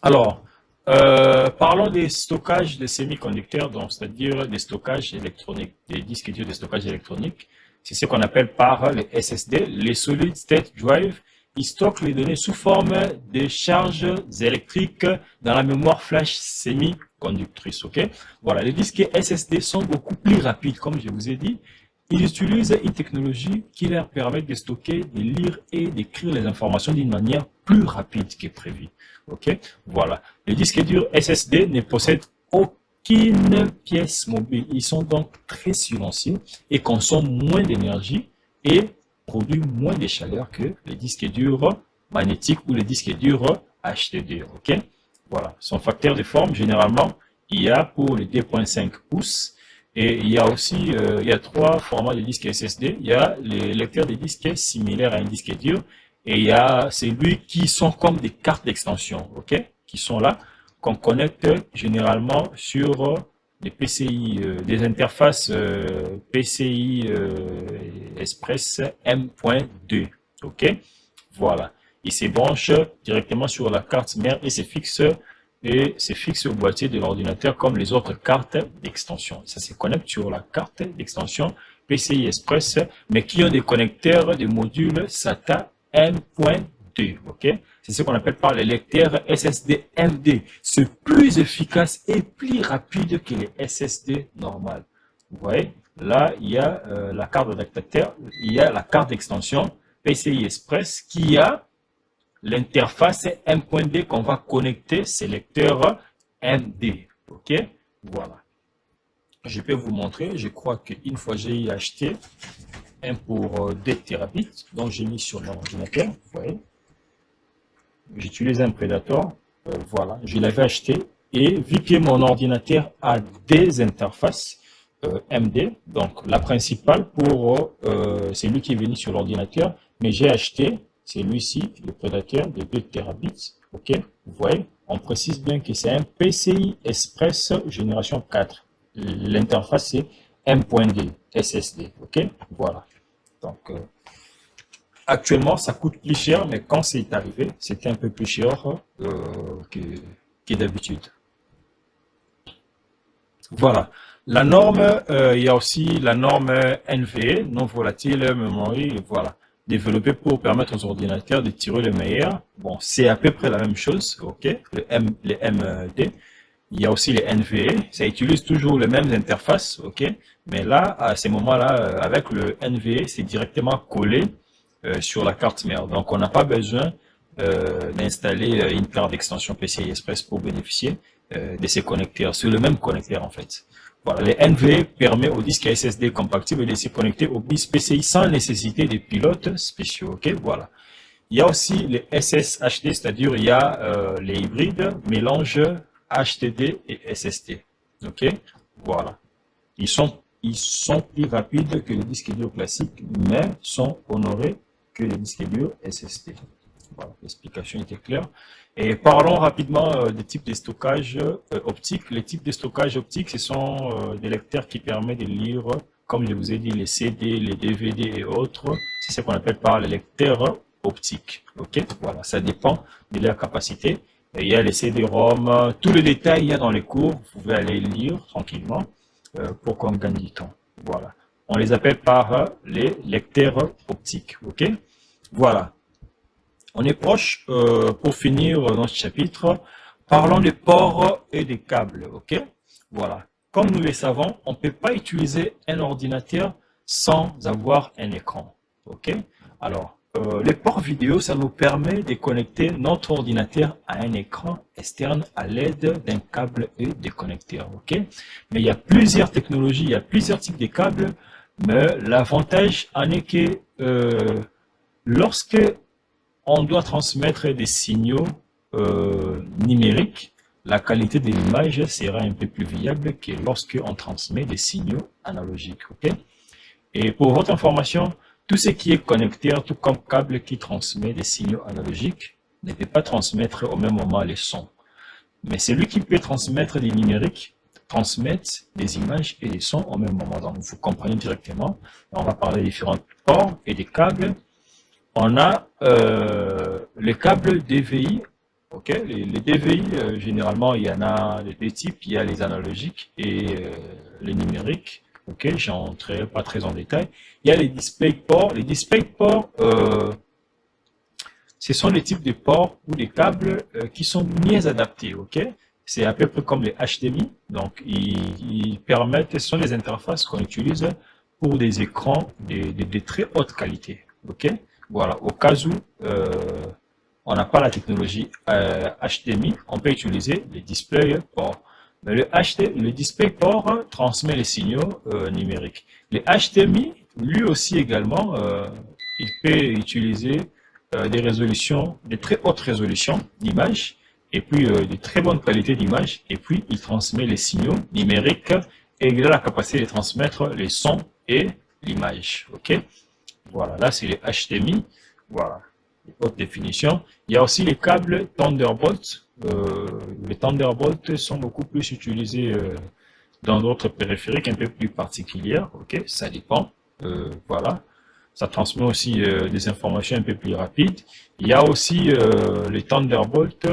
Alors, Parlons des stockages de semi-conducteurs, donc c'est-à-dire des stockages électroniques, des disques durs de stockage électronique. C'est ce qu'on appelle par les SSD, les Solid State Drive. Ils stockent les données sous forme de charges électriques dans la mémoire flash semi-conductrice. Ok, voilà, les disques SSD sont beaucoup plus rapides, comme je vous ai dit. Ils utilisent une technologie qui leur permet de stocker, de lire et d'écrire les informations d'une manière plus rapide que prévu. Ok, voilà. Les disques durs SSD ne possèdent aucune pièce mobile. Ils sont donc très silencieux et consomment moins d'énergie et produisent moins de chaleur que les disques durs magnétiques ou les disques durs HDD. Ok, voilà. Son facteur de forme, généralement, il y a pour les 2.5 pouces. Et il y a aussi, il y a trois formats de disques SSD. Il y a les lecteurs de disques similaires à un disque dur. Et il y a celui qui sont comme des cartes d'extension, ok, qui sont là, qu'on connecte généralement sur des PCI, des interfaces PCI Express M.2, ok, voilà. Il se branche directement sur la carte mère et c'est fixe au boîtier de l'ordinateur comme les autres cartes d'extension. Ça se connecte sur la carte d'extension PCI Express, mais qui ont des connecteurs de modules SATA M.2, ok? C'est ce qu'on appelle par les lecteurs SSD MD. C'est plus efficace et plus rapide que les SSD normales. Vous voyez? Là, il y a la carte d'adaptateur, il y a la carte d'extension PCI Express qui a l'interface M.2 qu'on va connecter ces lecteurs MD, ok? Voilà. Je peux vous montrer, je crois qu'une fois j'ai acheté un pour 2 terabits, donc j'ai mis sur mon ordinateur, vous voyez. J'utilise un Predator, voilà, je l'avais acheté, et vu que mon ordinateur a des interfaces MD, donc la principale pour celui qui est venu sur l'ordinateur, mais j'ai acheté celui-ci, le Predator de 2 terabits, ok, vous voyez, on précise bien que c'est un PCI Express génération 4, l'interface c'est M.2 SSD, ok, voilà. Donc, actuellement, ça coûte plus cher, mais quand c'est arrivé, c'était un peu plus cher que d'habitude. Voilà. La norme, il y a aussi la norme NVE, non volatile memory, voilà, développée pour permettre aux ordinateurs de tirer le meilleur. Bon, c'est à peu près la même chose, ok, les MD. Il y a aussi les NVE, ça utilise toujours les mêmes interfaces, ok, mais là, à ces moments-là, avec le NVE, c'est directement collé sur la carte mère. Donc, on n'a pas besoin d'installer une carte d'extension PCI Express pour bénéficier de ces connecteurs. C'est le même connecteur, en fait. Voilà, les NVE permet aux disques SSD compatibles de se connecter aux bus PCI sans nécessité de pilotes spéciaux, ok, voilà. Il y a aussi les SSHD, c'est-à-dire il y a les hybrides, mélange HDD et SSD. Ok, voilà. Ils sont plus rapides que les disques durs classiques, mais sont honorés que les disques durs SSD. Voilà, l'explication était claire. Et parlons rapidement des types de stockage optique. Les types de stockage optique, ce sont des lecteurs qui permettent de lire, comme je vous ai dit, les CD, les DVD et autres. C'est ce qu'on appelle par les lecteurs optiques. Ok, voilà, ça dépend de leur capacité. Et il y a les CD-ROM, tous les détails il y a dans les cours, vous pouvez aller lire tranquillement pour qu'on gagne du temps. Voilà, on les appelle par les lecteurs optiques. Ok, voilà. On est proche, pour finir dans ce chapitre, parlons des ports et des câbles, ok? Voilà. Comme nous le savons, on ne peut pas utiliser un ordinateur sans avoir un écran, ok? Alors, les ports vidéo, ça nous permet de connecter notre ordinateur à un écran externe à l'aide d'un câble et de connecteurs, ok? Mais il y a plusieurs technologies, il y a plusieurs types de câbles, mais l'avantage en est que lorsque on doit transmettre des signaux numériques, la qualité de l'image sera un peu plus viable que lorsque on transmet des signaux analogiques. Okay? Et pour votre information, tout ce qui est connecteur, tout comme câble qui transmet des signaux analogiques, ne peut pas transmettre au même moment les sons. Mais celui qui peut transmettre des numériques, transmettre des images et des sons au même moment. Donc vous comprenez directement. On va parler des différents ports et des câbles. On a les câbles DVI Ok, les DVI, généralement, il y en a de deux types. Il y a les analogiques et les numériques. Ok, j'entrerai pas très en détail. Il y a les DisplayPort. Les DisplayPort, ce sont les types de ports ou des câbles qui sont mieux adaptés. Ok, c'est à peu près comme les HDMI. Donc, ils permettent, ce sont des interfaces qu'on utilise pour des écrans de très haute qualité. Ok, voilà. Au cas où on n'a pas la technologie HDMI, on peut utiliser les DisplayPort. Mais le DisplayPort transmet les signaux numériques. Le HDMI, lui aussi également, il peut utiliser des résolutions, des très hautes résolutions d'image, et puis de très bonne qualité d'image, et puis il transmet les signaux numériques, et il a la capacité de transmettre les sons et l'image. Ok, voilà, là c'est le HDMI. Voilà, haute définition. Il y a aussi les câbles Thunderbolt. Les Thunderbolt sont beaucoup plus utilisés dans d'autres périphériques un peu plus particulières. Ok, ça dépend. Voilà, ça transmet aussi des informations un peu plus rapides. Il y a aussi les Thunderbolt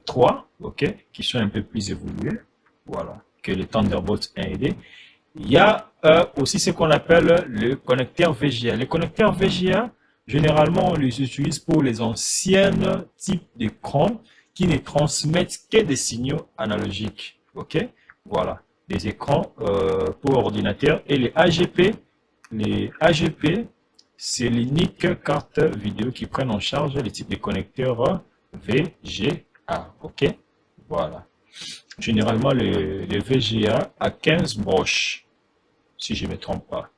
3, ok, qui sont un peu plus évolués. Voilà, que les Thunderbolt 1 et 2. Il y a aussi ce qu'on appelle le connecteur VGA. Les connecteurs VGA, généralement, on les utilise pour les anciens types d'écrans qui ne transmettent que des signaux analogiques. Ok, voilà, des écrans pour ordinateur. Et les AGP, c'est l'unique carte vidéo qui prennent en charge les types de connecteurs VGA. Ok, voilà. Généralement, les VGA à 15 broches, si je ne me trompe pas.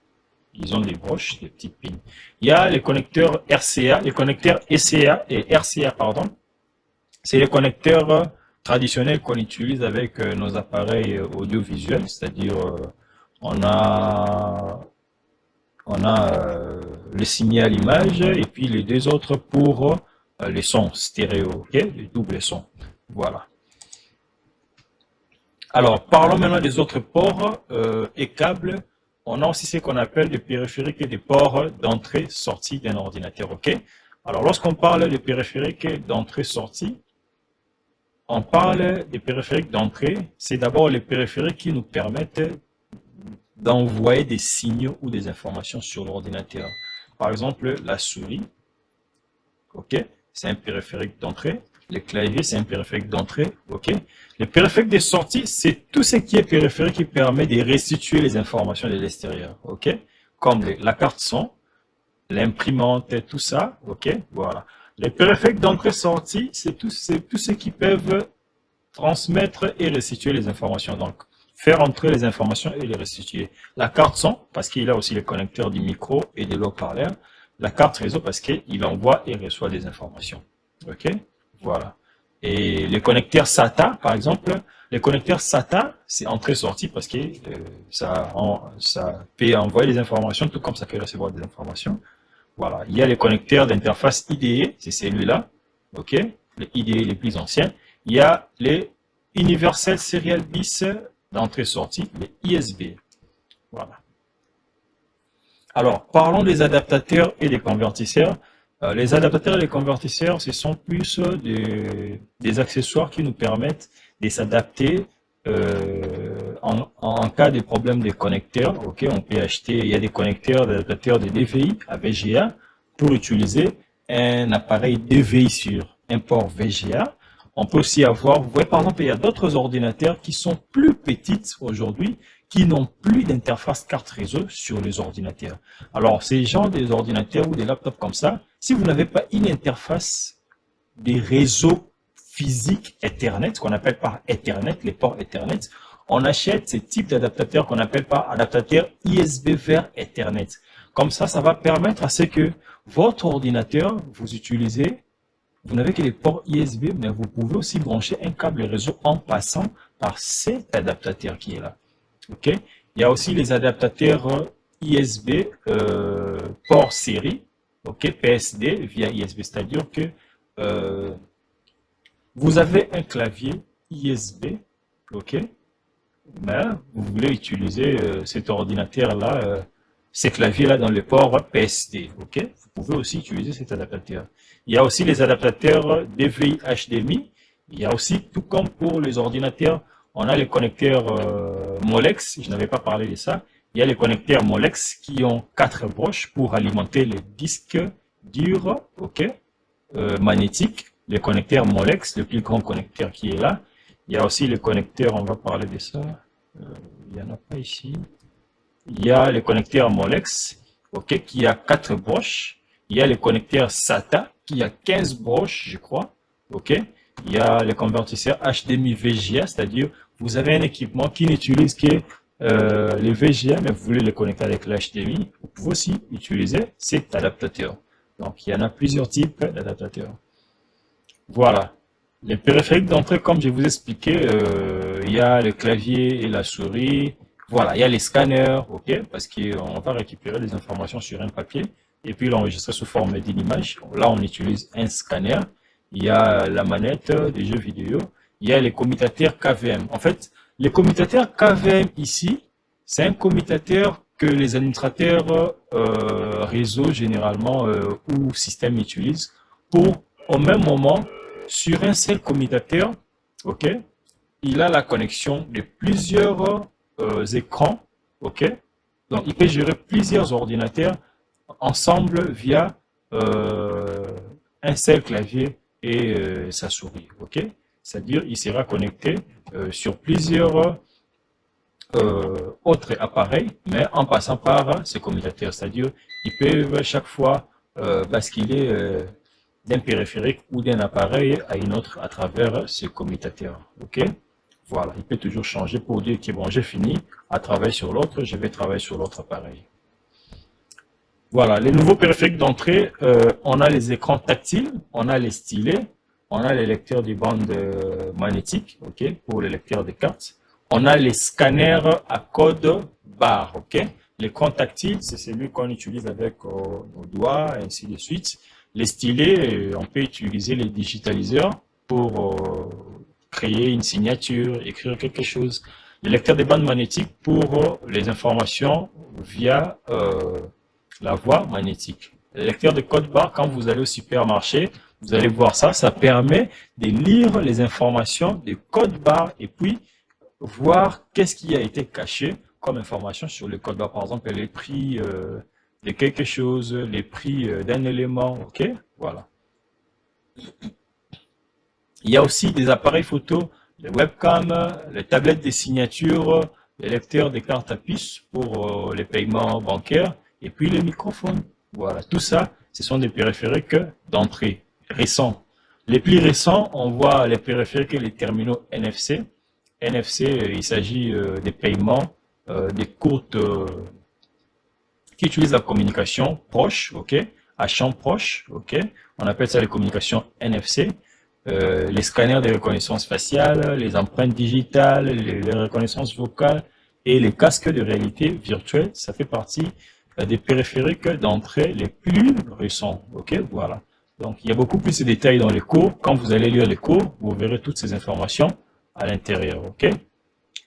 Ils ont des broches, des petites pins. Il y a les connecteurs RCA, les connecteurs ECA et RCA, pardon. C'est les connecteurs traditionnels qu'on utilise avec nos appareils audiovisuels, c'est-à-dire on a le signal image et puis les deux autres pour les sons stéréo, ok, les doubles sons. Voilà. Alors, parlons maintenant des autres ports et câbles. On a aussi ce qu'on appelle des périphériques et des ports d'entrée-sortie d'un ordinateur. Ok. Alors, lorsqu'on parle des périphériques d'entrée-sortie, on parle des périphériques d'entrée. C'est d'abord les périphériques qui nous permettent d'envoyer des signaux ou des informations sur l'ordinateur. Par exemple, la souris. Ok. C'est un périphérique d'entrée. Le clavier, c'est un périphérique d'entrée, ok. Le périphérique de sortie, c'est tout ce qui est périphérique qui permet de restituer les informations de l'extérieur, ok. Comme la carte son, l'imprimante, tout ça, ok. Voilà. Les périphériques d'entrée-sortie, c'est tout ce qui peuvent transmettre et restituer les informations. Donc, faire entrer les informations et les restituer. La carte son, parce qu'il a aussi les connecteurs du micro et de l'haut-parleur. La carte réseau, parce qu'il envoie et reçoit des informations, ok. Voilà. Et les connecteurs SATA, par exemple, les connecteurs SATA, c'est entrée-sortie parce que ça peut envoyer des informations, tout comme ça peut recevoir des informations. Voilà. Il y a les connecteurs d'interface IDE, c'est celui-là. OK. Les IDE les plus anciens. Il y a les Universal Serial Bus d'entrée-sortie, les ISB. Voilà. Alors, parlons des adaptateurs et des convertisseurs. Les adaptateurs et les convertisseurs, ce sont plus des accessoires qui nous permettent de s'adapter en cas de problème de connecteurs. Ok, on peut acheter, il y a des connecteurs, des adaptateurs de DVI à VGA pour utiliser un appareil DVI sur un port VGA. On peut aussi avoir, vous voyez par exemple, il y a d'autres ordinateurs qui sont plus petites aujourd'hui, qui n'ont plus d'interface carte réseau sur les ordinateurs. Alors, ces gens des ordinateurs ou des laptops comme ça, si vous n'avez pas une interface des réseaux physiques Ethernet, qu'on appelle par Ethernet, les ports Ethernet, on achète ces types d'adaptateurs qu'on appelle par adaptateur ISB vers Ethernet. Comme ça va permettre à ce que votre ordinateur, vous utilisez, vous n'avez que les ports ISB, mais vous pouvez aussi brancher un câble réseau en passant par cet adaptateur qui est là. Ok. Il y a aussi les adaptateurs ISB port série, ok, PSD via ISB, c'est-à-dire que vous avez un clavier ISB, ok, mais vous voulez utiliser cet ordinateur-là ces claviers-là dans le port PSD. Ok, vous pouvez aussi utiliser cet adaptateur. Il y a aussi les adaptateurs DVI HDMI. Il y a aussi, tout comme pour les ordinateurs, on a les connecteurs Molex. Je n'avais pas parlé de ça. Il y a les connecteurs Molex qui ont 4 broches pour alimenter les disques durs, ok, magnétiques. Les connecteurs Molex, le plus grand connecteur qui est là. Il y a aussi les connecteurs, on va parler de ça. Il n'y en a pas ici. Il y a les connecteurs Molex, ok, qui a 4 broches. Il y a les connecteurs SATA qui a 15 broches, je crois, ok. Il y a les convertisseurs HDMI VGA, c'est-à-dire vous avez un équipement qui n'utilise que les VGA, mais vous voulez le connecter avec l'HDMI, vous pouvez aussi utiliser cet adaptateur. Donc il y en a plusieurs types d'adaptateurs. Voilà. Les périphériques d'entrée, comme je vous ai expliqué, il y a le clavier et la souris. Voilà, il y a les scanners, ok, parce qu'on va récupérer des informations sur un papier et puis l'enregistrer sous forme d'une image. Là, on utilise un scanner. Il y a la manette des jeux vidéo. Il y a les commutateurs KVM. En fait, les commutateurs KVM ici, c'est un commutateur que les administrateurs réseau généralement ou système utilisent pour, au même moment, sur un seul commutateur, ok, il a la connexion de plusieurs écrans, ok, donc il peut gérer plusieurs ordinateurs ensemble via un seul clavier et sa souris, ok, c'est-à-dire il sera connecté sur plusieurs autres appareils, mais en passant par ces commutateurs, c'est-à-dire ils peuvent chaque fois basculer d'un périphérique ou d'un appareil à une autre à travers ce commutateur. Ok, voilà, il peut toujours changer pour dire que bon, j'ai fini à travailler sur l'autre, je vais travailler sur l'autre appareil. Voilà, les nouveaux périphériques d'entrée, on a les écrans tactiles, on a les stylets, on a les lecteurs de bandes magnétiques, ok, pour les lecteurs de cartes. On a les scanners à code barre, ok. L'écran tactile, c'est celui qu'on utilise avec nos doigts, et ainsi de suite. Les stylets, on peut utiliser les digitaliseurs pour créer une signature, écrire quelque chose. Les lecteurs de bandes magnétiques pour les informations via la voie magnétique. Les lecteurs de code barre, quand vous allez au supermarché, vous allez voir ça, ça permet de lire les informations de code barre et puis voir qu'est-ce qui a été caché comme information sur le code barre. Par exemple, les prix de quelque chose, les prix d'un élément, ok, voilà. Il y a aussi des appareils photo, les webcams, les tablettes de signature, les lecteurs de cartes à puce pour les paiements bancaires, et puis les microphones. Voilà, tout ça, ce sont des périphériques d'entrée récents. Les plus récents, on voit les périphériques et les terminaux NFC. NFC, il s'agit des paiements, des courtes qui utilisent la communication proche, ok, à champ proche, ok. On appelle ça les communications NFC. Les scanners de reconnaissance faciale, les empreintes digitales, les reconnaissances vocales et les casques de réalité virtuelle, ça fait partie des périphériques d'entrée les plus récents, ok, voilà. Donc, il y a beaucoup plus de détails dans les cours. Quand vous allez lire les cours, vous verrez toutes ces informations à l'intérieur, ok.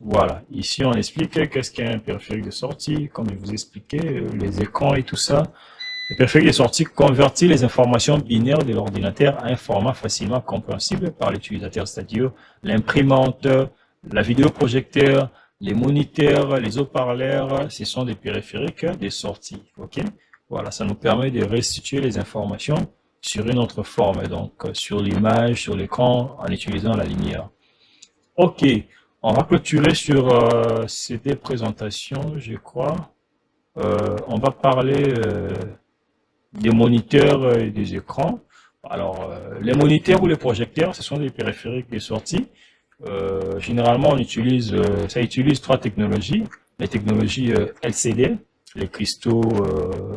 Voilà, ici on explique qu'est-ce qu'un périphérique de sortie, comme je vous expliquais, les écrans et tout ça. Le périphérique de sortie convertit les informations binaires de l'ordinateur à un format facilement compréhensible par l'utilisateur, c'est-à-dire l'imprimante, la vidéoprojecteur, les moniteurs, les haut-parleurs, ce sont des périphériques de sortie, ok. Voilà, ça nous permet de restituer les informations sur une autre forme, donc sur l'image, sur l'écran, en utilisant la lumière. Ok. On va clôturer sur ces deux présentations, je crois. On va parler des moniteurs et des écrans. Alors, les moniteurs ou les projecteurs, ce sont des périphériques de sortie. Généralement, ça utilise trois technologies. Les technologies LCD, les cristaux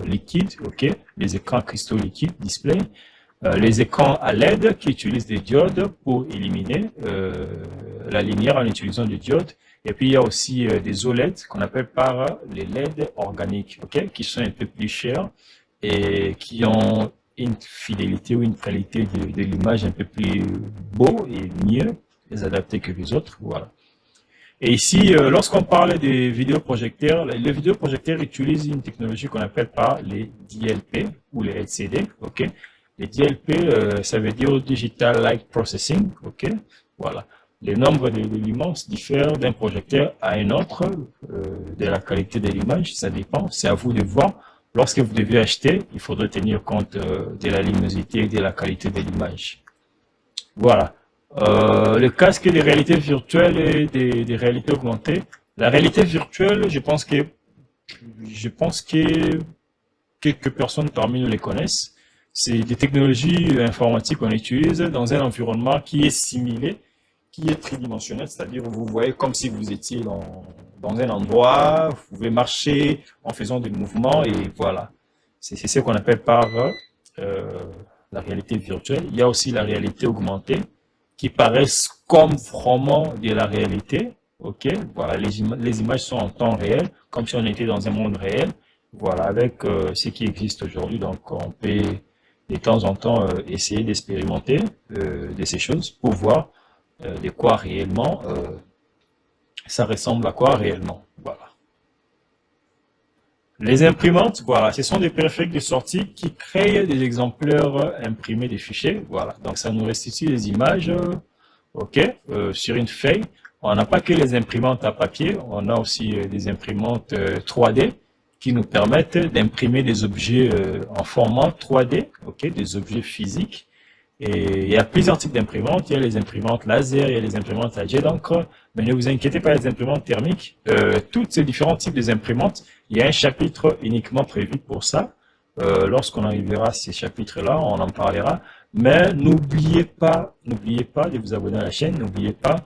liquides, ok, les écrans cristaux liquides, display. Les écrans à LED qui utilisent des diodes pour éliminer la lumière en utilisant des diodes. Et puis il y a aussi des OLED qu'on appelle par les LED organiques, ok, qui sont un peu plus chers et qui ont une fidélité ou une qualité de l'image un peu plus beau et mieux les adapter que les autres. Voilà. Et ici, lorsqu'on parle des vidéoprojecteurs, les vidéoprojecteurs utilisent une technologie qu'on appelle par les DLP ou les LCD, ok. Les DLP, ça veut dire Digital Light Processing, ok. Voilà. Les nombres d'éléments diffèrent d'un projecteur à un autre, de la qualité de l'image, ça dépend, c'est à vous de voir. Lorsque vous devez acheter, il faudra tenir compte de la luminosité et de la qualité de l'image. Voilà. Le casque des réalités virtuelles et des réalités augmentées. La réalité virtuelle, je pense que quelques personnes parmi nous les connaissent. C'est des technologies informatiques qu'on utilise dans un environnement qui est simulé, qui est tridimensionnel, c'est-à-dire vous voyez comme si vous étiez dans un endroit, vous pouvez marcher en faisant des mouvements et voilà. C'est ce qu'on appelle par la réalité virtuelle. Il y a aussi la réalité augmentée qui paraissent comme vraiment de la réalité. Ok, voilà, les images sont en temps réel, comme si on était dans un monde réel. Voilà, avec ce qui existe aujourd'hui. Donc, on peut de temps en temps essayer d'expérimenter de ces choses pour voir de quoi réellement ça ressemble à quoi réellement. Voilà. Les imprimantes, voilà, ce sont des périphériques de sortie qui créent des exemplaires imprimés des fichiers. Voilà, donc ça nous restitue des images, ok, sur une feuille. On n'a pas que les imprimantes à papier, on a aussi des imprimantes 3D qui nous permettent d'imprimer des objets en format 3D, ok, des objets physiques. Et il y a plusieurs types d'imprimantes. Il y a les imprimantes laser, il y a les imprimantes à jet d'encre. Mais ne vous inquiétez pas, les imprimantes thermiques, tous ces différents types d'imprimantes, il y a un chapitre uniquement prévu pour ça. Lorsqu'on arrivera à ces chapitres-là, on en parlera. Mais n'oubliez pas de vous abonner à la chaîne. N'oubliez pas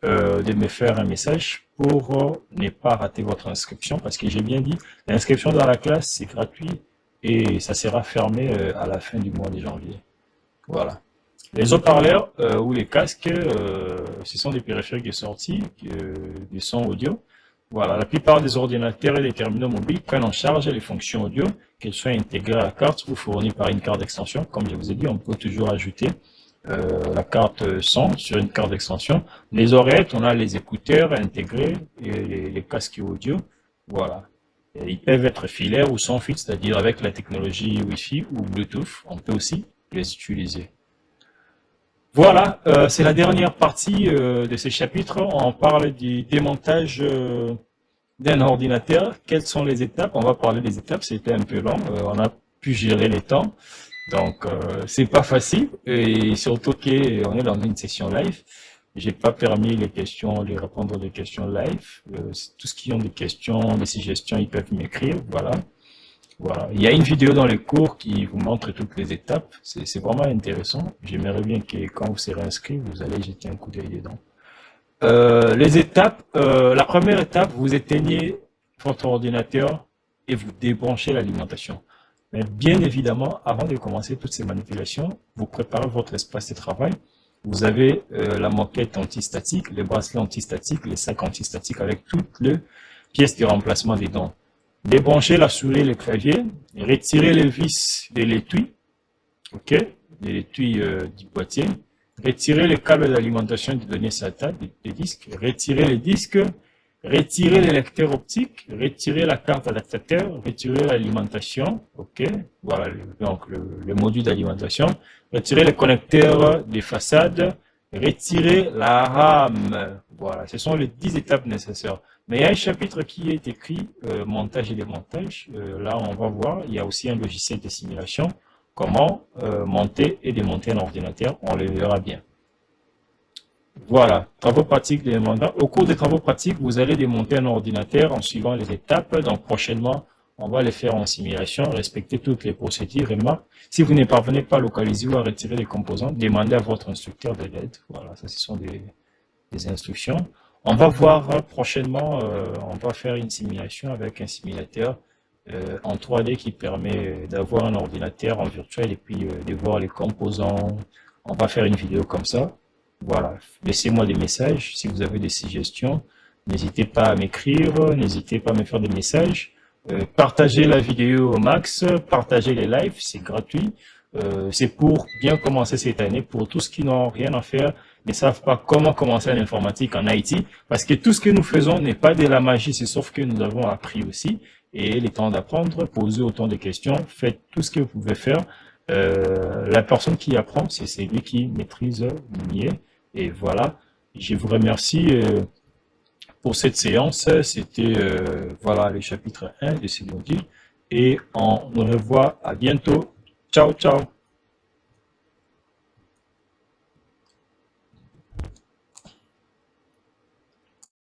de me faire un message pour ne pas rater votre inscription. Parce que j'ai bien dit, l'inscription dans la classe, c'est gratuit et ça sera fermé à la fin du mois de janvier. Voilà. Les haut-parleurs ou les casques, ce sont des périphériques de sortie, des sons audio. Voilà. La plupart des ordinateurs et des terminaux mobiles prennent en charge les fonctions audio, qu'elles soient intégrées à la carte ou fournies par une carte d'extension. Comme je vous ai dit, on peut toujours ajouter la carte son sur une carte d'extension. Les oreillettes, on a les écouteurs intégrés et les casques audio. Voilà. Et ils peuvent être filaires ou sans fil, c'est-à-dire avec la technologie Wi-Fi ou Bluetooth. On peut aussi les utiliser. Voilà, c'est la dernière partie de ce chapitre. On parle du démontage d'un ordinateur. Quelles sont les étapes? On va parler des étapes, c'était un peu long. On a pu gérer les temps. Donc, c'est pas facile. Et surtout qu'on est dans une session live. J'ai pas permis les questions, de répondre aux questions live. Tout ce qui ont des questions, des suggestions, ils peuvent m'écrire. Voilà. Voilà. Il y a une vidéo dans les cours qui vous montre toutes les étapes. C'est vraiment intéressant. J'aimerais bien que quand vous serez inscrit, vous allez jeter un coup d'œil dedans. Les étapes. La première étape, vous éteignez votre ordinateur et vous débranchez l'alimentation. Mais bien évidemment, avant de commencer toutes ces manipulations, vous préparez votre espace de travail. Vous avez la moquette antistatique, les bracelets antistatiques, les sacs antistatiques avec toutes les pièces de remplacement dedans. Débranchez la souris et le clavier, retirez les vis de l'étui, ok, de l'étui du boîtier, retirez les câbles d'alimentation des données SATA, des disques, retirez les disques, retirez les lecteurs optiques, retirez la carte adaptateur, retirez l'alimentation, ok, voilà, donc le module d'alimentation, retirez les connecteurs des façades, retirez la RAM, voilà, ce sont les 10 étapes nécessaires. Mais il y a un chapitre qui est écrit montage et démontage. Là, on va voir, il y a aussi un logiciel de simulation. Comment monter et démonter un ordinateur, on le verra bien. Voilà, travaux pratiques des mandats. Au cours des travaux pratiques, vous allez démonter un ordinateur en suivant les étapes. Donc prochainement, on va les faire en simulation, respecter toutes les procédures. Remarque, si vous ne parvenez pas à localiser ou à retirer les composants, demandez à votre instructeur de l'aide. Voilà, ça ce sont des instructions. On va voir prochainement, on va faire une simulation avec un simulateur en 3D qui permet d'avoir un ordinateur en virtuel et puis de voir les composants. On va faire une vidéo comme ça. Voilà, laissez-moi des messages si vous avez des suggestions. N'hésitez pas à m'écrire, n'hésitez pas à me faire des messages. Partagez la vidéo au max, partagez les lives, c'est gratuit. C'est pour bien commencer cette année. Pour tous qui n'ont rien à faire, ne savent pas comment commencer l'informatique en Haïti, parce que tout ce que nous faisons n'est pas de la magie, c'est sauf que nous avons appris aussi, et il est temps d'apprendre, poser autant de questions, faites tout ce que vous pouvez faire. La personne qui apprend, c'est celui qui maîtrise mieux, et voilà. Je vous remercie pour cette séance. C'était voilà le chapitre 1 de ce module, et on nous revoit à bientôt. Ciao, ciao.